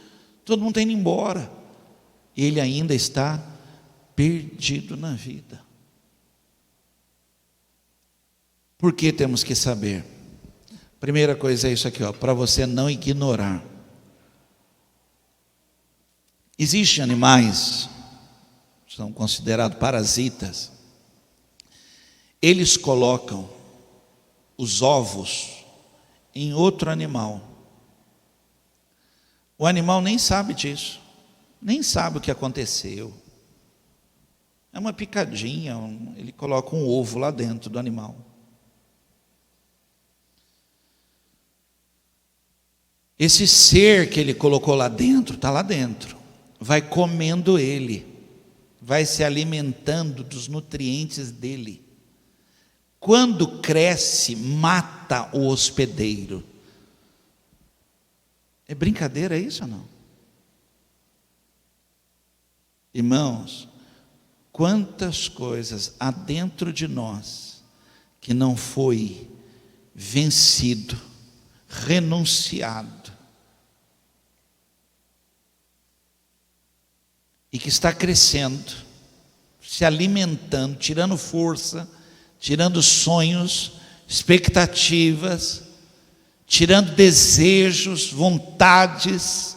todo mundo está indo embora, ele ainda está perdido na vida. Por que temos que saber? Primeira coisa é isso aqui, para você não ignorar. Existem animais, são considerados parasitas, eles colocam os ovos em outro animal. O animal nem sabe disso, nem sabe o que aconteceu. É uma picadinha, ele coloca um ovo lá dentro do animal. Esse ser que ele colocou lá dentro, está lá dentro, vai comendo ele, vai se alimentando dos nutrientes dele. Quando cresce, mata o hospedeiro. É brincadeira isso ou não? Irmãos, quantas coisas há dentro de nós que não foi vencido, renunciado, e que está crescendo, se alimentando, tirando força, tirando sonhos, expectativas, tirando desejos, vontades,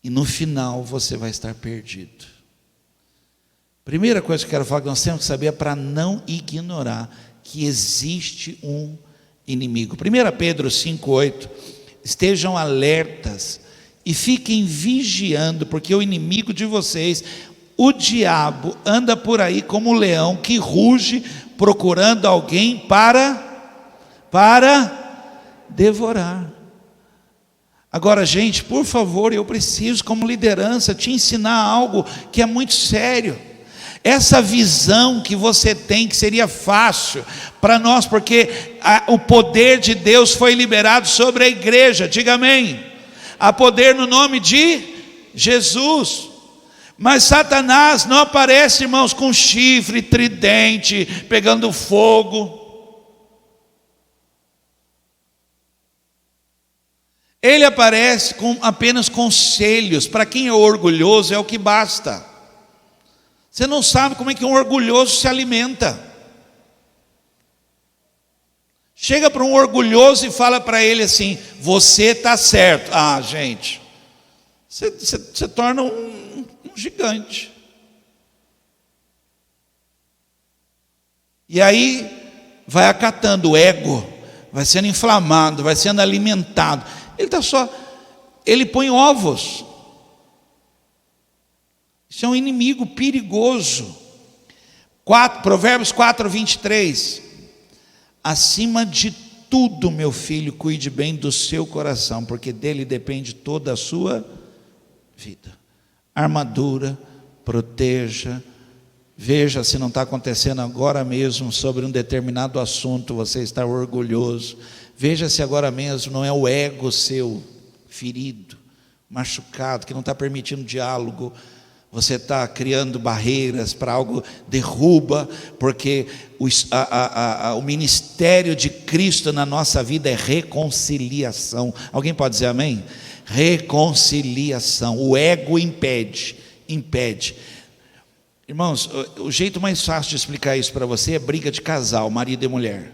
e no final você vai estar perdido. Primeira coisa que eu quero falar que nós temos que saber é para não ignorar que existe um inimigo. 1 Pedro 5,8: estejam alertas e fiquem vigiando, porque o inimigo de vocês, o diabo, anda por aí como um leão que ruge, procurando alguém para devorar. Agora, gente, por favor, eu preciso, como liderança, te ensinar algo que é muito sério. Essa visão que você tem, que seria fácil para nós, porque o poder de Deus foi liberado sobre a igreja, diga amém. Há poder no nome de Jesus. Mas Satanás não aparece, irmãos, com chifre, tridente, pegando fogo. Ele aparece com apenas conselhos. Para quem é orgulhoso é o que basta. Você não sabe como é que um orgulhoso se alimenta. Chega para um orgulhoso e fala para ele assim: você está certo. Ah, gente, você torna um gigante. E aí vai acatando o ego, vai sendo inflamado, vai sendo alimentado. Ele põe ovos. Isso é um inimigo perigoso. Provérbios 4:23. Acima de tudo, meu filho, cuide bem do seu coração, porque dele depende toda a sua vida. Armadura, proteja. Veja se não está acontecendo agora mesmo sobre um determinado assunto, você está orgulhoso. Veja se agora mesmo não é o ego seu ferido, machucado, que não está permitindo diálogo. Você está criando barreiras para algo, derruba, porque o ministério de Cristo na nossa vida é reconciliação. Alguém pode dizer amém? Reconciliação. O ego impede. Irmãos, o jeito mais fácil de explicar isso para você é briga de casal, marido e mulher.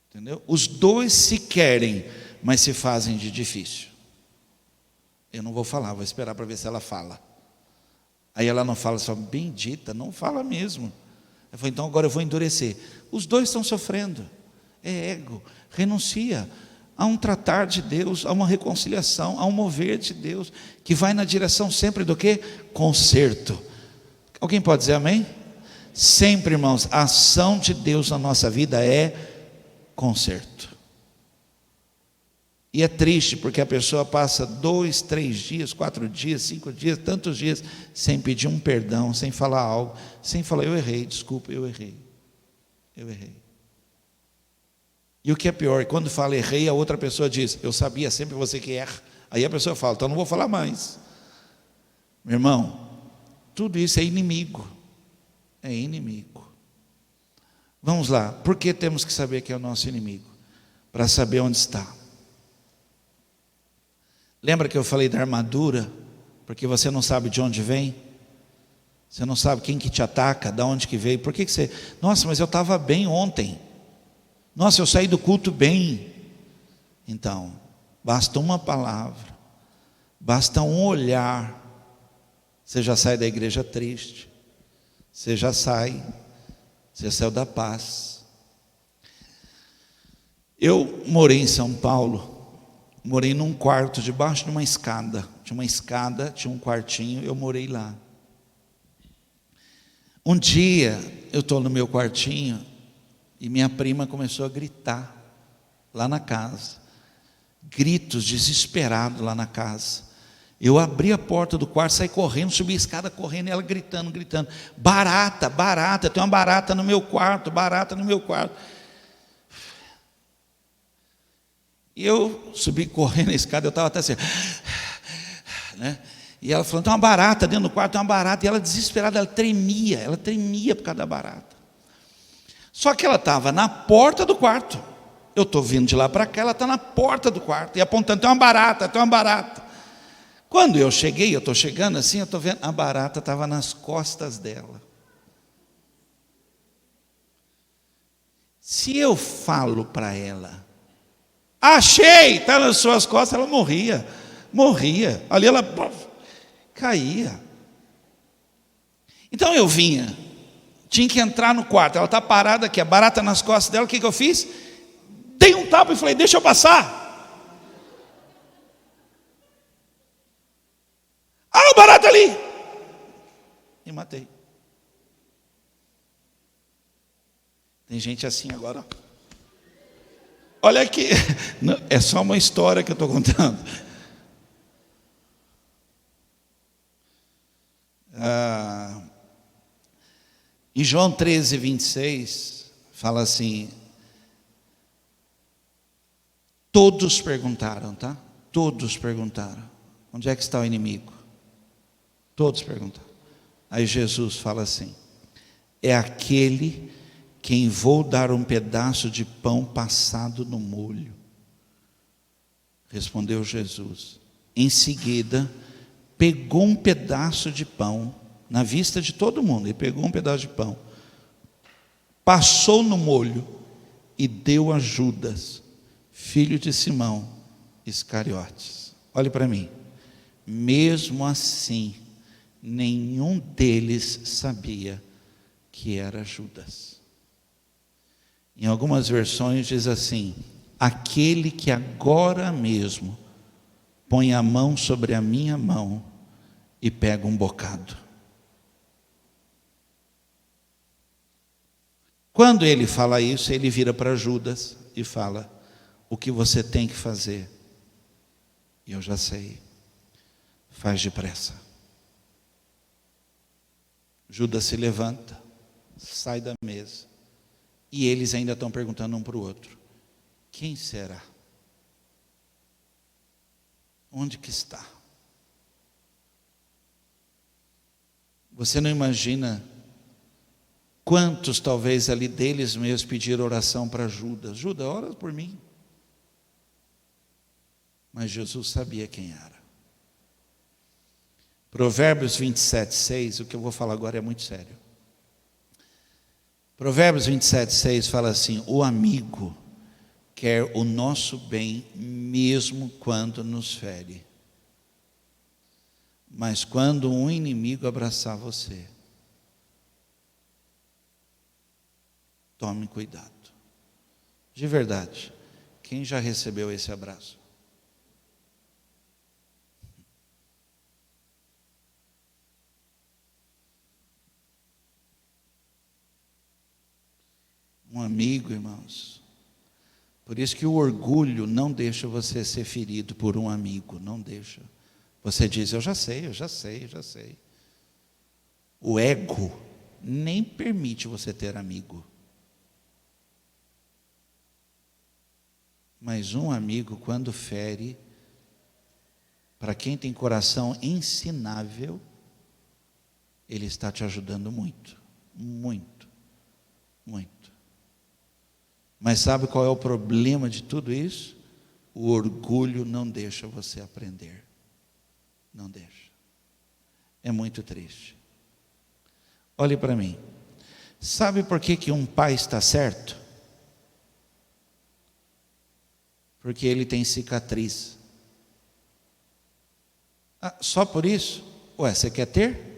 Entendeu? Os dois se querem, mas se fazem de difícil. Eu não vou falar, vou esperar para ver se ela fala. Aí ela não fala, só bendita, não fala mesmo. Eu falei, então agora eu vou endurecer. Os dois estão sofrendo. É ego. Renuncia. Há um tratar de Deus, há uma reconciliação, há um mover de Deus, que vai na direção sempre do quê? Conserto. Alguém pode dizer amém? Sempre, irmãos, a ação de Deus na nossa vida é conserto. E é triste, porque a pessoa passa 2, 3 dias, 4 dias, 5 dias, tantos dias, sem pedir um perdão, sem falar algo, sem falar, eu errei, desculpa, eu errei. E o que é pior, quando fala errei, a outra pessoa diz, eu sabia, sempre você que erra. Aí a pessoa fala, então não vou falar mais. Meu irmão, tudo isso é inimigo. É inimigo. Vamos lá, por que temos que saber que é o nosso inimigo? Para saber onde está. Lembra que eu falei da armadura? Porque você não sabe de onde vem. Você não sabe quem que te ataca, de onde que veio. Por que você... Nossa, mas eu estava bem ontem. Nossa, eu saí do culto bem. Então, basta uma palavra. Basta um olhar. Você já sai da igreja triste. Você já sai. Você saiu da paz. Eu morei em São Paulo. Morei num quarto, debaixo de uma escada. Tinha uma escada, tinha um quartinho, eu morei lá. Um dia, eu estou no meu quartinho, e minha prima começou a gritar, lá na casa. Gritos desesperados lá na casa. Eu abri a porta do quarto, saí correndo, subi a escada correndo, e ela gritando. Barata, tem uma barata no meu quarto, E eu subi correndo a escada, eu estava até assim, né? E ela falou, tem uma barata dentro do quarto, tem uma barata. E ela desesperada, ela tremia por causa da barata. Só que ela estava na porta do quarto. Eu estou vindo de lá para cá, ela está na porta do quarto e apontando, tem uma barata, tem uma barata. Quando eu cheguei, eu estou chegando assim, eu estou vendo, a barata estava nas costas dela. Se eu falo para ela, achei, está nas suas costas, ela morria. Ali ela caía. Então eu vinha, tinha que entrar no quarto, ela está parada aqui, a barata nas costas dela, o que eu fiz? Dei um tapa e falei, deixa eu passar. Ah, o barata ali. E matei. Tem gente assim agora. Olha aqui, é só uma história que eu estou contando. Em João 13, 26, fala assim, todos perguntaram, tá? Todos perguntaram, onde é que está o inimigo? Todos perguntaram. Aí Jesus fala assim, é aquele quem vou dar um pedaço de pão passado no molho. Respondeu Jesus. Em seguida, pegou um pedaço de pão, na vista de todo mundo, ele pegou um pedaço de pão, passou no molho e deu a Judas, filho de Simão Iscariotes. Olhe para mim. Mesmo assim, nenhum deles sabia que era Judas. Em algumas versões diz assim, aquele que agora mesmo põe a mão sobre a minha mão e pega um bocado. Quando ele fala isso, ele vira para Judas e fala, o que você tem que fazer? E eu já sei, faz depressa. Judas se levanta, sai da mesa, e eles ainda estão perguntando um para o outro, quem será? Onde que está? Você não imagina quantos talvez ali deles mesmos pediram oração para Judas. Judas, ora por mim. Mas Jesus sabia quem era. Provérbios 27, 6, o que eu vou falar agora é muito sério. Provérbios 27, 6 fala assim, o amigo quer o nosso bem mesmo quando nos fere. Mas quando um inimigo abraçar você, tome cuidado. De verdade, quem já recebeu esse abraço? Um amigo, irmãos. Por isso que o orgulho não deixa você ser ferido por um amigo, não deixa. Você diz, eu já sei. O ego nem permite você ter amigo. Mas um amigo, quando fere, para quem tem coração ensinável, ele está te ajudando muito, muito, muito. Mas sabe qual é o problema de tudo isso? O orgulho não deixa você aprender. Não deixa. É muito triste. Olhe para mim. Sabe por que um pai está certo? Porque ele tem cicatriz. Ah, só por isso? Ué, você quer ter?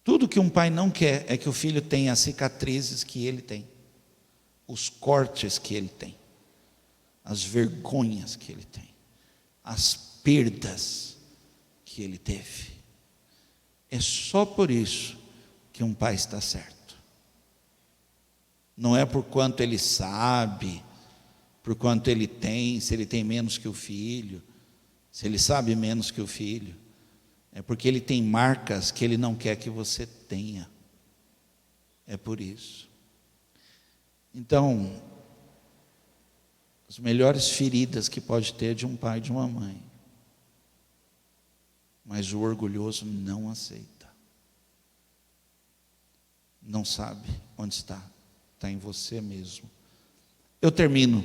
Tudo que um pai não quer é que o filho tenha as cicatrizes que ele tem, os cortes que ele tem, as vergonhas que ele tem, as perdas que ele teve. É só por isso que um pai está certo. Não é por quanto ele sabe, por quanto ele tem, se ele tem menos que o filho, se ele sabe menos que o filho. É porque ele tem marcas que ele não quer que você tenha. É por isso. Então, As melhores feridas que pode ter de um pai e de uma mãe. Mas o orgulhoso não aceita. Não sabe onde está. Está em você mesmo. Eu termino.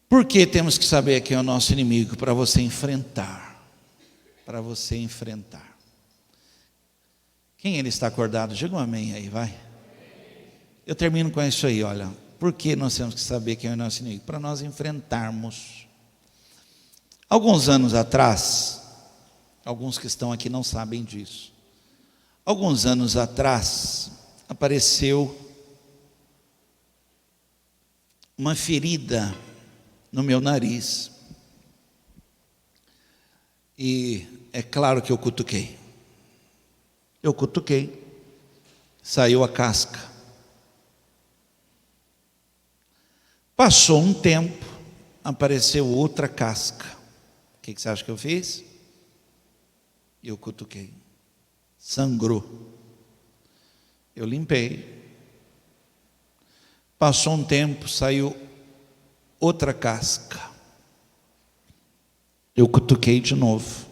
Por que temos que saber quem é o nosso inimigo? Para você enfrentar. Para você enfrentar. Quem ele está acordado? Diga um amém aí, vai. Eu termino com isso aí, olha. Por que nós temos que saber quem é o nosso inimigo? Para nós enfrentarmos. Alguns anos atrás, alguns que estão aqui não sabem disso. Alguns anos atrás, apareceu uma ferida no meu nariz. E é claro que eu cutuquei. Eu cutuquei. Saiu a casca. Passou um tempo, apareceu outra casca. O que você acha que eu fiz? Eu cutuquei. Sangrou. Eu limpei. Passou um tempo, saiu outra casca. Eu cutuquei de novo.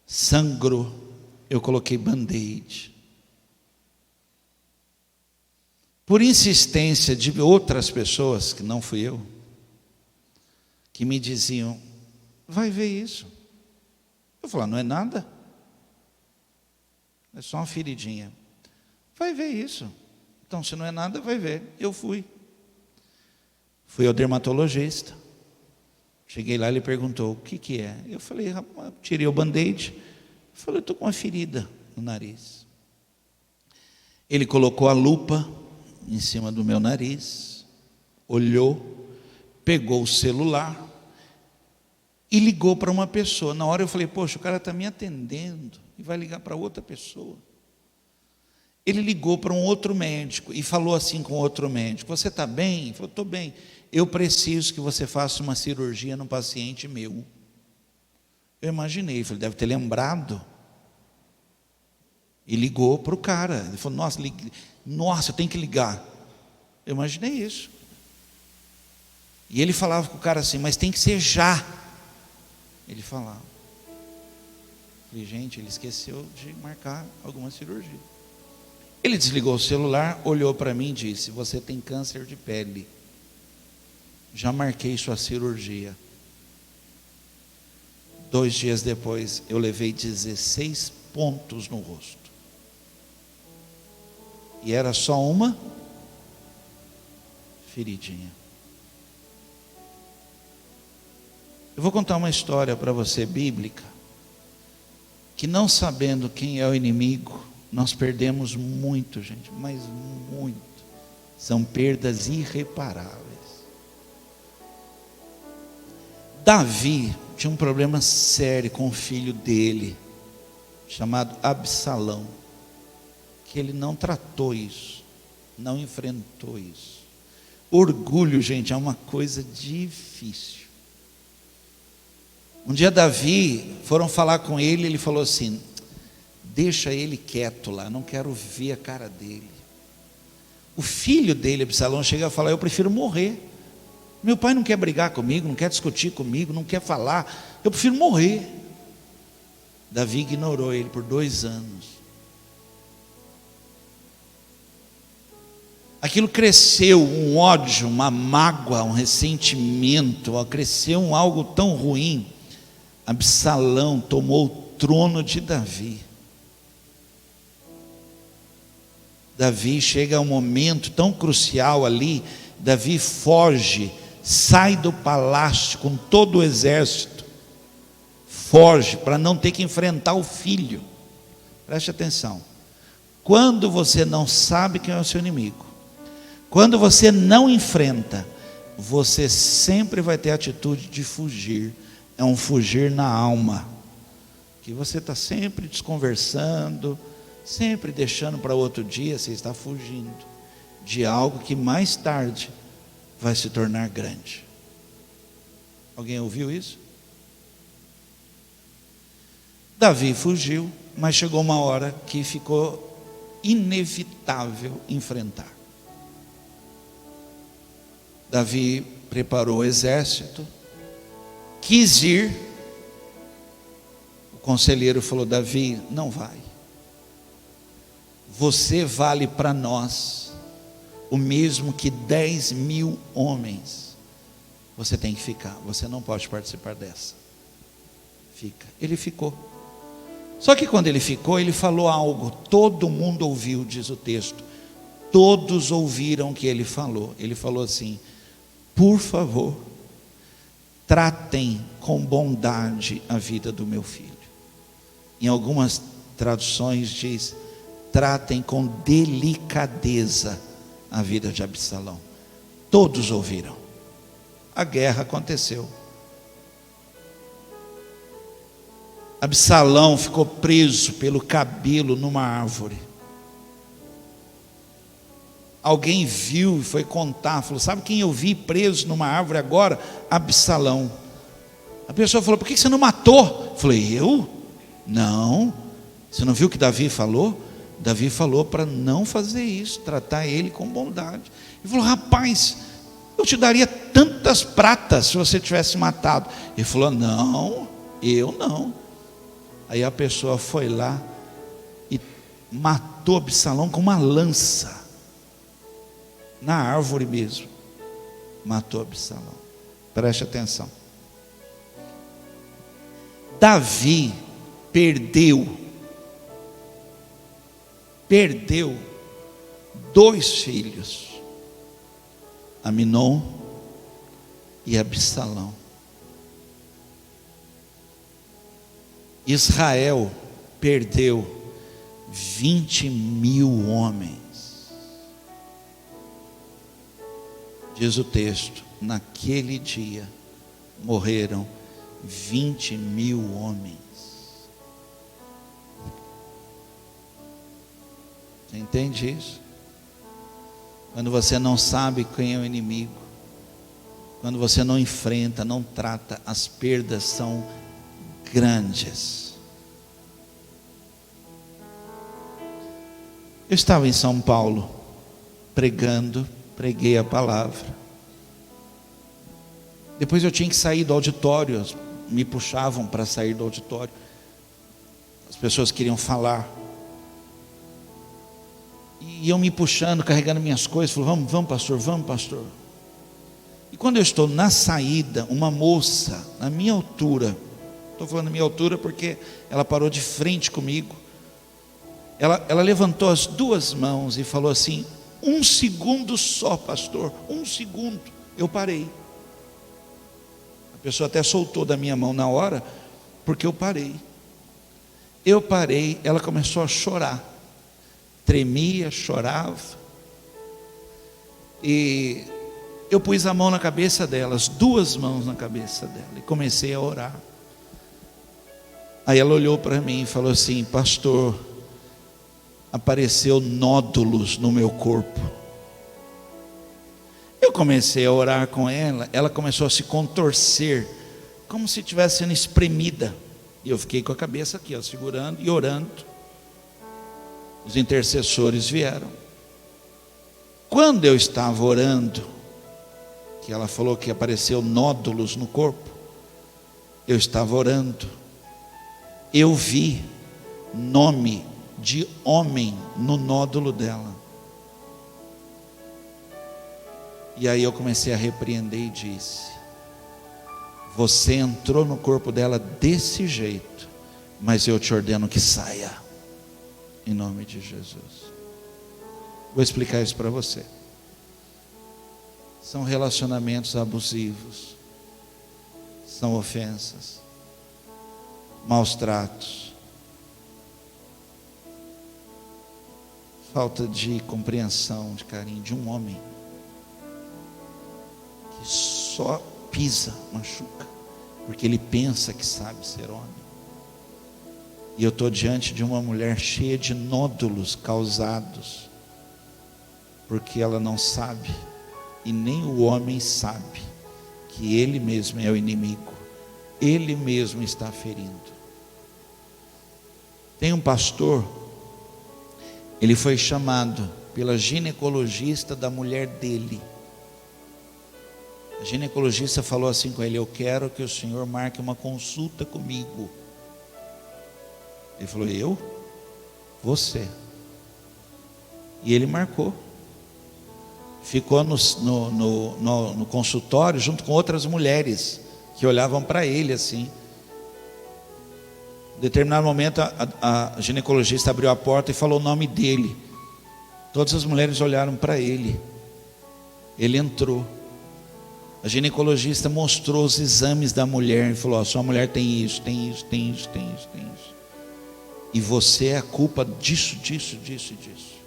Sangrou. Eu coloquei band-aid. Por insistência de outras pessoas, que não fui eu, que me diziam, vai ver isso. Eu falava, não é nada. É só uma feridinha. Vai ver isso. Então, se não é nada, vai ver. Eu fui. Fui ao dermatologista. Cheguei lá, ele perguntou, o que é? Eu falei, rapaz, tirei o band-aid. Falei, estou com uma ferida no nariz. Ele colocou a lupa em cima do meu nariz, olhou, pegou o celular e ligou para uma pessoa. Na hora eu falei, poxa, o cara está me atendendo e vai ligar para outra pessoa. Ele ligou para um outro médico e falou assim com outro médico, você está bem? Ele falou, estou bem. Eu preciso que você faça uma cirurgia num paciente meu. Eu imaginei, falei, deve ter lembrado. E ligou para o cara. Ele falou, nossa, eu tenho que ligar. Eu imaginei isso. E ele falava com o cara assim, mas tem que ser já. Ele falava. Eu falei, gente, ele esqueceu de marcar alguma cirurgia. Ele desligou o celular, olhou para mim e disse, você tem câncer de pele. Já marquei sua cirurgia. 2 dias depois, eu levei 16 pontos no rosto. E era só uma feridinha. Eu vou contar uma história para você bíblica, que não sabendo quem é o inimigo, nós perdemos muito, gente, mas muito. São perdas irreparáveis. Davi tinha um problema sério com o filho dele, chamado Absalão, que ele não tratou isso, não enfrentou isso. Orgulho, gente, é uma coisa difícil. Um dia Davi, foram falar com ele, ele falou assim, deixa ele quieto lá, não quero ver a cara dele. O filho dele, Absalão, chega a falar, eu prefiro morrer. Meu pai não quer brigar comigo, não quer discutir comigo, não quer falar, eu prefiro morrer. Davi ignorou ele por 2 anos. Aquilo cresceu, um ódio, uma mágoa, um ressentimento, cresceu algo tão ruim. Absalão tomou o trono de Davi. Davi chega a um momento tão crucial ali, Davi foge, sai do palácio com todo o exército, foge para não ter que enfrentar o filho. Preste atenção, quando você não sabe quem é o seu inimigo, quando você não enfrenta, você sempre vai ter a atitude de fugir. É um fugir na alma, que você está sempre desconversando, sempre deixando para outro dia. Você está fugindo de algo que mais tarde vai se tornar grande. Alguém ouviu isso? Davi fugiu, mas chegou uma hora que ficou inevitável enfrentar. Davi preparou o exército, quis ir. O conselheiro falou: Davi, não vai. Você vale para nós o mesmo que 10.000 homens. Você tem que ficar, você não pode participar dessa. Fica. Ele ficou. Só que quando ele ficou, ele falou algo, todo mundo ouviu, diz o texto. Todos ouviram o que ele falou. Ele falou assim: por favor, tratem com bondade a vida do meu filho. Em algumas traduções diz: tratem com delicadeza a vida de Absalão. Todos ouviram. A guerra aconteceu. Absalão ficou preso pelo cabelo numa árvore. Alguém viu e foi contar, falou: sabe quem eu vi preso numa árvore agora? Absalão. A pessoa falou: por que você não matou? Eu falei: eu? Não. Você não viu o que Davi falou? Davi falou para não fazer isso, tratar ele com bondade. Ele falou: rapaz, eu te daria tantas pratas se você tivesse matado. Ele falou: não, eu não. Aí a pessoa foi lá e matou Absalão com uma lança, na árvore mesmo. Matou Absalão. Preste atenção. Davi perdeu 2 filhos, Aminon e Absalão. Israel perdeu 20.000 homens. Diz o texto: naquele dia morreram 20.000 homens. Você entende isso? Quando você não sabe quem é o inimigo, quando você não enfrenta, não trata, as perdas são grandes. Eu estava em São Paulo pregando, preguei a palavra. Depois eu tinha que sair do auditório, me puxavam para sair do auditório. As pessoas queriam falar. E iam me puxando, carregando minhas coisas, falavam: vamos pastor, vamos pastor. E quando eu estou na saída, uma moça, na minha altura, estou falando da minha altura porque ela parou de frente comigo. Ela levantou as 2 mãos e falou assim: 1 segundo só, pastor, 1 segundo. Eu parei. A pessoa até soltou da minha mão na hora, porque eu parei. Eu parei, ela começou a chorar. Tremia, chorava. E eu pus a mão na cabeça dela, as 2 mãos na cabeça dela, e comecei a orar. Aí ela olhou para mim e falou assim: pastor, apareceu nódulos no meu corpo. Eu comecei a orar com ela, ela começou a se contorcer, como se estivesse sendo espremida. E eu fiquei com a cabeça aqui, ó, segurando e orando. Os intercessores vieram. Quando eu estava orando, que ela falou que apareceu nódulos no corpo, eu estava orando, eu vi nome de homem no nódulo dela. E aí eu comecei a repreender e disse: você entrou no corpo dela desse jeito, mas eu te ordeno que saia, em nome de Jesus. Vou explicar isso para você. São relacionamentos abusivos, são ofensas, maus tratos, falta de compreensão, de carinho de um homem que só pisa, machuca, porque ele pensa que sabe ser homem. E eu estou diante de uma mulher cheia de nódulos causados, porque ela não sabe, e nem o homem sabe, que ele mesmo é o inimigo, ele mesmo está ferindo. Tem um pastor, ele foi chamado pela ginecologista da mulher dele. A ginecologista falou assim com ele: eu quero que o senhor marque uma consulta comigo. Ele falou: eu? Você. E ele marcou. Ficou no consultório junto com outras mulheres que olhavam para ele assim. Em determinado momento a ginecologista abriu a porta e falou o nome dele. Todas as mulheres olharam para ele. Ele entrou. A ginecologista mostrou os exames da mulher e falou: sua mulher tem isso, tem isso, tem isso, tem isso, tem isso. E você é a culpa disso, disso, disso e disso.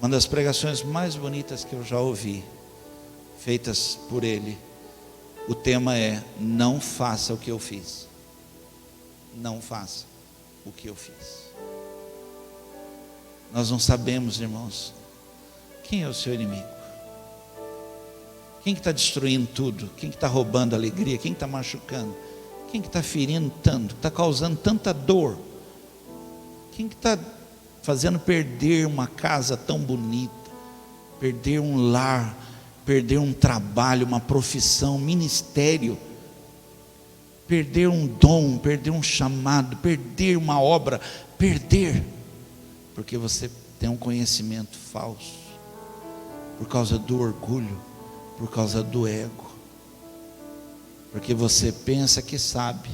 Uma das pregações mais bonitas que eu já ouvi, feitas por ele, o tema é: não faça o que eu fiz. Não faça o que eu fiz. Nós não sabemos, irmãos, quem é o seu inimigo. Quem que está destruindo tudo? Quem que está roubando a alegria? Quem que está machucando? Quem que está ferindo tanto? Está causando tanta dor? Quem que está fazendo perder uma casa tão bonita? Perder um lar? Perder um trabalho, uma profissão, um ministério? Perder um dom, perder um chamado, perder uma obra? Perder, porque você tem um conhecimento falso, por causa do orgulho, por causa do ego, porque você pensa que sabe,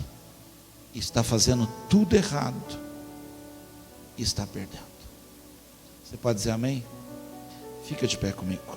e está fazendo tudo errado, e está perdendo. Você pode dizer amém? Fica de pé comigo.